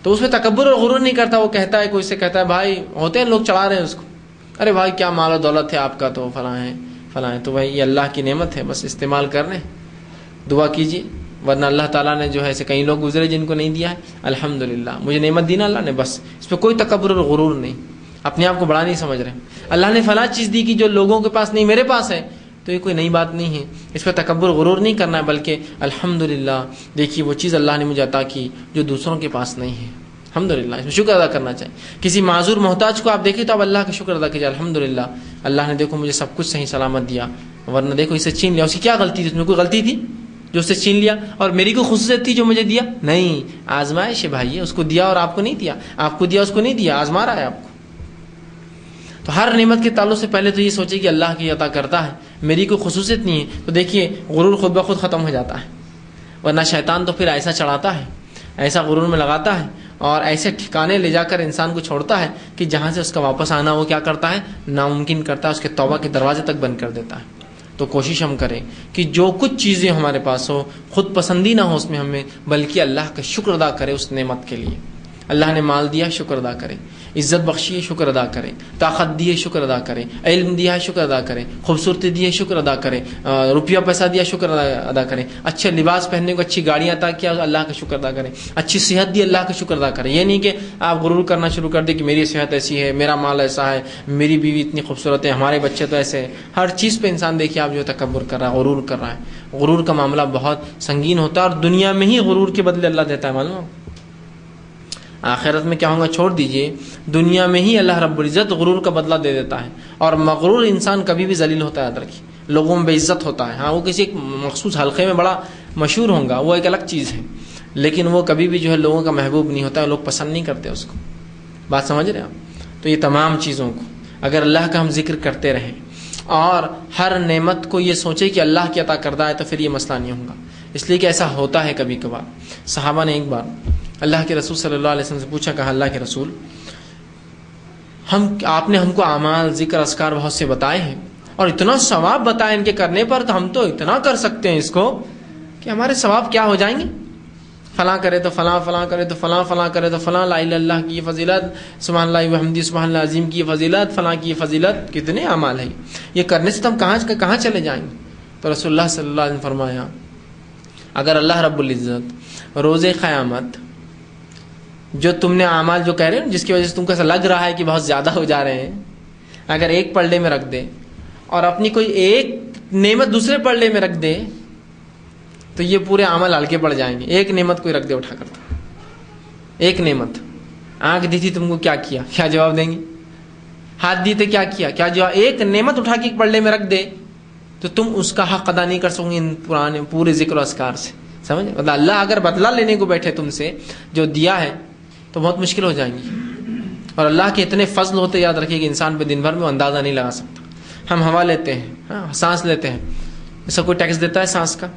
تو اس میں تکبر اور غرور نہیں کرتا، وہ کہتا ہے، کوئی سے کہتا ہے، بھائی ہوتے ہیں لوگ چڑھا رہے ہیں اس کو، ارے بھائی کیا مال و دولت ہے آپ کا، تو فلاں ہے فلاں ہے، تو بھائی یہ اللہ کی نعمت ہے، بس استعمال کر لیں، دعا کیجیے، ورنہ اللہ تعالیٰ نے جو ہے ایسے کئی لوگ گزرے جن کو نہیں دیا ہے، الحمدللہ مجھے نعمت دی نا اللہ نے، بس اس پہ کوئی تکبر اور غرور نہیں، اپنے آپ کو بڑا نہیں سمجھ رہے، اللہ نے فلاں چیز دی کہ جو لوگوں کے پاس نہیں میرے پاس ہے، تو یہ کوئی نئی بات نہیں ہے، اس پہ تکبر غرور نہیں کرنا ہے، بلکہ الحمدللہ دیکھیے وہ چیز اللہ نے مجھے عطا کی جو دوسروں کے پاس نہیں ہے، الحمدللہ اس میں شکر ادا کرنا چاہیے۔ کسی معذور محتاج کو آپ دیکھیں تو آپ اللہ کا شکر ادا کیجیے، الحمدللہ اللہ نے دیکھو مجھے سب کچھ صحیح سلامت دیا، ورنہ دیکھو اسے چھین لیا، اس کی کیا غلطی تھی؟ اس میں کوئی غلطی تھی جو اسے چھین لیا؟ اور میری کوئی خصوصیت تھی جو مجھے دیا؟ نہیں، آزمائش ہے بھائی، اس کو دیا اور آپ کو نہیں دیا، آپ کو دیا اس کو نہیں دیا، آزما رہا ہے آپ کو۔ تو ہر نعمت کے تعلق سے پہلے تو یہ سوچے کہ اللہ کی عطا کرتا ہے، میری کوئی خصوصیت نہیں ہے، تو دیکھیے غرور خود بخود ختم ہو جاتا ہے، ورنہ شیطان تو پھر ایسا چڑھاتا ہے، ایسا غرور میں لگاتا ہے اور ایسے ٹھکانے لے جا کر انسان کو چھوڑتا ہے کہ جہاں سے اس کا واپس آنا وہ کیا کرتا ہے؟ ناممکن کرتا ہے، اس کے توبہ کے دروازے تک بند کر دیتا ہے۔ تو کوشش ہم کریں کہ جو کچھ چیزیں ہمارے پاس ہو خود پسندی نہ ہو اس میں ہمیں، بلکہ اللہ کا شکر ادا کرے اس نعمت کے لیے۔ اللہ نے مال دیا، شکر ادا کرے، عزت بخشی ہے، شکر ادا کرے، طاقت دی ہے، شکر ادا کرے، علم دیا ہے، شکر ادا کرے، خوبصورتی دی ہے، شکر ادا کرے، روپیہ پیسہ دیا، شکر ادا کرے، اچھے لباس پہننے کو، اچھی گاڑیاں عطا کیا، اللہ کا شکر ادا کرے، اچھی صحت دی، اللہ کا شکر ادا کرے۔ یہ نہیں کہ آپ غرور کرنا شروع کر دیں کہ میری صحت ایسی ہے، میرا مال ایسا ہے، میری بیوی اتنی خوبصورت ہے، ہمارے بچے تو ایسے ہیں، ہر چیز پہ انسان دیکھیے آپ جو تکبر کر رہا ہے، غرور کر رہا ہے۔ غرور کا معاملہ بہت سنگین ہوتا ہے اور دنیا میں ہی غرور کے بدلے اللہ دیتا ہے، معلوم؟ آخرت میں کیا ہوگا چھوڑ دیجئے، دنیا میں ہی اللہ رب العزت غرور کا بدلہ دے دیتا ہے، اور مغرور انسان کبھی بھی ذلیل ہوتا ہے، یاد رکھیے، لوگوں میں بے عزت ہوتا ہے، ہاں وہ کسی ایک مخصوص حلقے میں بڑا مشہور ہوگا، وہ ایک الگ چیز ہے، لیکن وہ کبھی بھی جو ہے لوگوں کا محبوب نہیں ہوتا ہے، لوگ پسند نہیں کرتے اس کو، بات سمجھ رہے ہیں آپ؟ تو یہ تمام چیزوں کو اگر اللہ کا ہم ذکر کرتے رہیں اور ہر نعمت کو یہ سوچے کہ اللہ کی عطا کردہ ہے، تو پھر یہ مسئلہ نہیں ہوگا، اس لیے کہ ایسا ہوتا ہے کبھی کبھار۔ صحابہ نے ایک بار اللہ کے رسول صلی اللہ علیہ وسلم سے پوچھا، کہا اللہ کے رسول آپ نے ہم کو اعمال ذکر اذکار بہت سے بتائے ہیں اور اتنا ثواب بتائے ان کے کرنے پر، تو ہم تو اتنا کر سکتے ہیں اس کو کہ ہمارے ثواب کیا ہو جائیں گے، فلاں کرے تو فلاں، فلاں کرے تو فلاں، فلاں کرے تو فلاں، لا الہ الا اللہ کی یہ فضیلت، سبحان اللہ وبحمدہ سبحان اللہ العظیم کی یہ فضیلت، فلاں کی یہ فضیلت، کتنے اعمال ہیں، یہ کرنے سے تو ہم کہاں چلے جائیں گے؟ تو رسول اللہ صلی اللہ علیہ وسلم فرمایا، اگر اللہ رب العزت روز قیامت جو تم نے اعمال جو کہہ رہے ہیں جس کی وجہ سے تم کو ایسا لگ رہا ہے کہ بہت زیادہ ہو جا رہے ہیں، اگر ایک پلڑے میں رکھ دے اور اپنی کوئی ایک نعمت دوسرے پلڑے میں رکھ دے تو یہ پورے عمل ہلکے پڑ جائیں گے۔ ایک نعمت کوئی رکھ دے اٹھا کر، ایک نعمت، آنکھ دی تھی تم کو، کیا کیا؟ کیا جواب دیں گے؟ ہاتھ دی تھے، کیا کیا؟ کیا جواب؟ ایک نعمت اٹھا کے ایک پلڑے میں رکھ دے تو تم اس کا حق ادا نہیں کر سکو گے ان پورے ذکر و اذکار سے، سمجھ؟ مطلب اللہ اگر بدلہ لینے کو بیٹھے تم سے جو دیا ہے تو بہت مشکل ہو جائیں گی، اور اللہ کے اتنے فضل ہوتے، یاد رکھیے کہ انسان پہ دن بھر میں اندازہ نہیں لگا سکتا۔ ہم ہوا لیتے ہیں، سانس لیتے ہیں، ایسا کوئی ٹیکس دیتا ہے سانس کا؟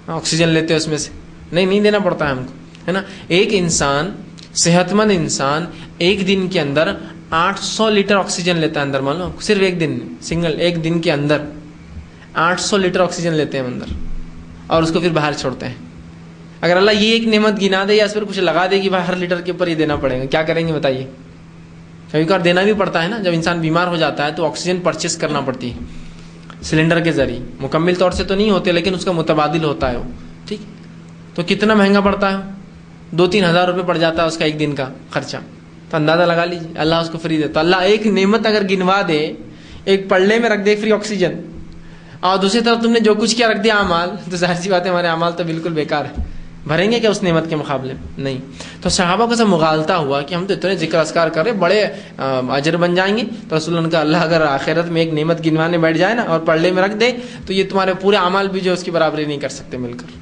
آکسیجن لیتے ہیں اس میں سے؟ نہیں دینا پڑتا ہے ہم کو، ہے نا. ایک انسان، صحت مند انسان ایک دن کے اندر 800 لیٹر آکسیجن لیتا ہے اندر. مان لو صرف ایک دن، ایک دن کے اندر 800 لیٹر آکسیجن لیتے ہیں اندر، اور اس کو پھر باہر چھوڑتے ہیں. اگر اللہ یہ ایک نعمت گنا دے یا اس پر کچھ لگا دے کہ بھائی ہر لیٹر کے اوپر یہ دینا پڑے گا، کیا کریں گے بتائیے؟ کبھی کبھار دینا بھی پڑتا ہے نا. جب انسان بیمار ہو جاتا ہے تو آکسیجن پرچیز کرنا پڑتی ہے سلنڈر کے ذریعے. مکمل طور سے تو نہیں ہوتے لیکن اس کا متبادل ہوتا ہے وہ، ٹھیک. تو کتنا مہنگا پڑتا ہے؟ 2-3 ہزار روپے پڑ جاتا ہے اس کا ایک دن کا خرچہ. تو اندازہ لگا لیجیے اللہ اس کو فری دیتا. اللہ ایک نعمت اگر گنوا دے، ایک پلڑے میں رکھ دے فری آکسیجن، اور دوسری طرف تم نے جو کچھ کیا رکھ دیا اعمال، تو ظاہر سی بات ہے ہمارے اعمال تو بالکل بیکار ہے. بھریں گے کیا اس نعمت کے مقابلے میں؟ نہیں. تو صحابہ کا سب مغالطہ ہوا کہ ہم تو اتنے ذکر اذکار کر رہے، بڑے اجر بن جائیں گے. تو رسول اللہ نے کہا اللہ اگر آخرت میں ایک نعمت گنوانے بیٹھ جائے نا اور پلڑے میں رکھ دے تو یہ تمہارے پورے اعمال بھی جو اس کی برابری نہیں کر سکتے مل کر.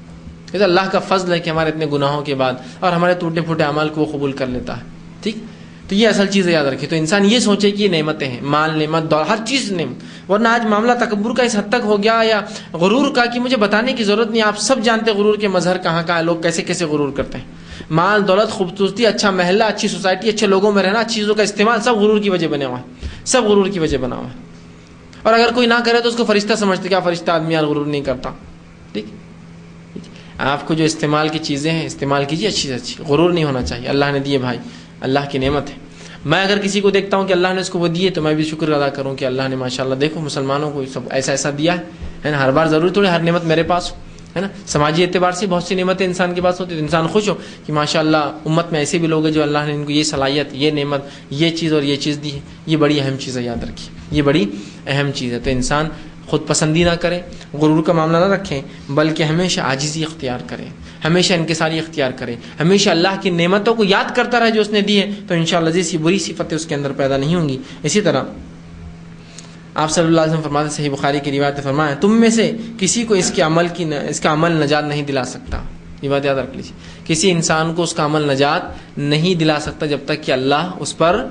یہ تو اللہ کا فضل ہے کہ ہمارے اتنے گناہوں کے بعد اور ہمارے ٹوٹے پھوٹے اعمال کو وہ قبول کر لیتا ہے. ٹھیک. تو یہ اصل چیز یاد رکھیے. تو انسان یہ سوچے کہ یہ نعمتیں ہیں، مال نعمت، ہر چیز نعمت. ورنہ آج معاملہ تکبر کا اس حد تک ہو گیا یا غرور کا کہ مجھے بتانے کی ضرورت نہیں. آپ سب جانتے غرور کے مظہر کہاں کہاں لوگ کیسے کیسے غرور کرتے ہیں. مال دولت، خوبصورتی، اچھا محلہ، اچھی سوسائٹی، اچھے لوگوں میں رہنا، اچھی چیزوں کا استعمال، سب غرور کی وجہ بنے ہوا ہے. سب غرور کی وجہ بنا ہوا ہے. اور اگر کوئی نہ کرے تو اس کو فرشتہ سمجھتے. کیا فرشتہ آدمی یار غرور نہیں کرتا. ٹھیک. آپ کو جو استعمال کی چیزیں ہیں استعمال کیجیے اچھی سے اچھی. غرور نہیں ہونا چاہیے. اللہ نے دیے بھائی، اللہ کی نعمت ہے. میں اگر کسی کو دیکھتا ہوں کہ اللہ نے اس کو وہ دیے تو میں بھی شکر ادا کروں کہ اللہ نے ماشاءاللہ دیکھو مسلمانوں کو سب ایسا دیا ہے نا. ہر بار ضروری تھوڑی ہر نعمت میرے پاس ہے نا. سماجی اعتبار سے بہت سی نعمتیں انسان کے پاس ہوتی ہیں تو انسان خوش ہو کہ ماشاءاللہ امت میں ایسے بھی لوگ ہیں جو اللہ نے ان کو یہ صلاحیت، یہ نعمت، یہ چیز اور یہ چیز دی ہے. یہ بڑی اہم چیز ہے، یاد رکھیے یہ بڑی اہم چیز ہے. تو انسان خود پسندی نہ کرے، غرور کا معاملہ نہ رکھیں، بلکہ ہمیشہ عاجزی اختیار کریں، ہمیشہ انکساری اختیار کریں، ہمیشہ اللہ کی نعمتوں کو یاد کرتا رہے جو اس نے دی ہے. تو انشاءاللہ جیسی بری صفتیں اس کے اندر پیدا نہیں ہوں گی. اسی طرح آپ صلی اللہ علیہ وسلم فرماتے ہیں، صحیح بخاری کی روایت فرمایا، تم میں سے کسی کو اس کا عمل نجات نہیں دلا سکتا. یہ بات یاد رکھ لیجیے. کسی انسان کو اس کا عمل نجات نہیں دلا سکتا جب تک کہ اللہ اس پر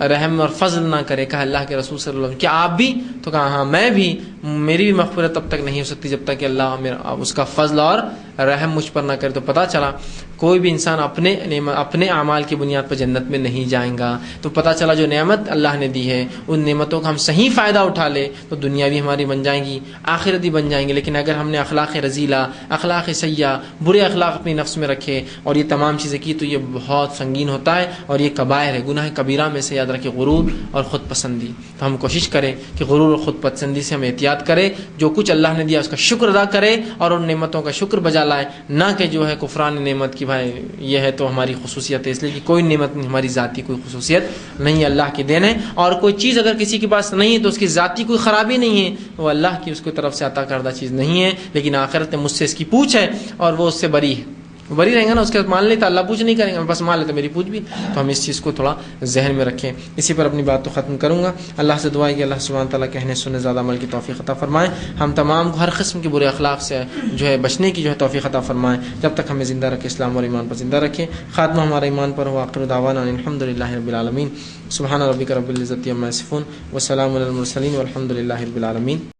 رحم اور فضل نہ کرے. کہا اللہ کے رسول صلی اللہ علیہ وسلم کیا آپ بھی؟ تو کہا ہاں میں بھی. میری بھی مغفرت تب تک نہیں ہو سکتی جب تک کہ اللہ اس کا فضل اور رحم مجھ پر نہ کرے. تو پتہ چلا کوئی بھی انسان اپنے اعمال کی بنیاد پر جنت میں نہیں جائیں گا. تو پتہ چلا جو نعمت اللہ نے دی ہے ان نعمتوں کا ہم صحیح فائدہ اٹھا لے تو دنیا بھی ہماری بن جائیں گی، آخرت بھی بن جائیں گی. لیکن اگر ہم نے اخلاق رذیلہ، اخلاق سیئہ، برے اخلاق اپنی نفس میں رکھے اور یہ تمام چیزیں کی تو یہ بہت سنگین ہوتا ہے اور یہ کبائر ہے، گناہ کبیرہ میں سے. یاد رکھے غرور اور خود پسندی. تو ہم کوشش کریں کہ غرور اور خود پسندی سے ہم احتیاط کریں. جو کچھ اللہ نے دیا اس کا شکر ادا کرے اور ان نعمتوں کا شکر بجا لائے، نہ کہ جو ہے کفران نعمت کی بھائی یہ ہے تو ہماری خصوصیت ہے. اس لیے کہ کوئی نعمت نہیں، ہماری ذاتی کوئی خصوصیت نہیں ہے، اللہ کی دین ہے. اور کوئی چیز اگر کسی کے پاس نہیں ہے تو اس کی ذاتی کوئی خرابی نہیں ہے، وہ اللہ کی اس کی طرف سے عطا کردہ چیز نہیں ہے. لیکن آخرت میں مجھ سے اس کی پوچھ ہے اور وہ اس سے بری ہے. بری رہیں گا نا، اس کے مان لیتا اللہ پوچھ نہیں کریں گے، بس مان لیتے میری پوچھ بھی. تو ہم اس چیز کو تھوڑا ذہن میں رکھیں. اسی پر اپنی بات تو ختم کروں گا. اللہ سے دعا ہے کہ اللہ سبحانہ تعالیٰ کہنے سننے زیادہ عمل کی توفیق عطا فرمائے. ہم تمام کو ہر قسم کے برے اخلاق سے جو ہے بچنے کی جو ہے توفیق عطا فرمائے. جب تک ہمیں زندہ رکھے اسلام اور ایمان پر زندہ رکھے. خاتمہ ہمارا ایمان پر ہو. آخر دعوانا الحمدللہ رب العالمین. سبحان ربک رب العزت عما یصفون وسلام علی المرسلین والحمد للہ رب العالمین.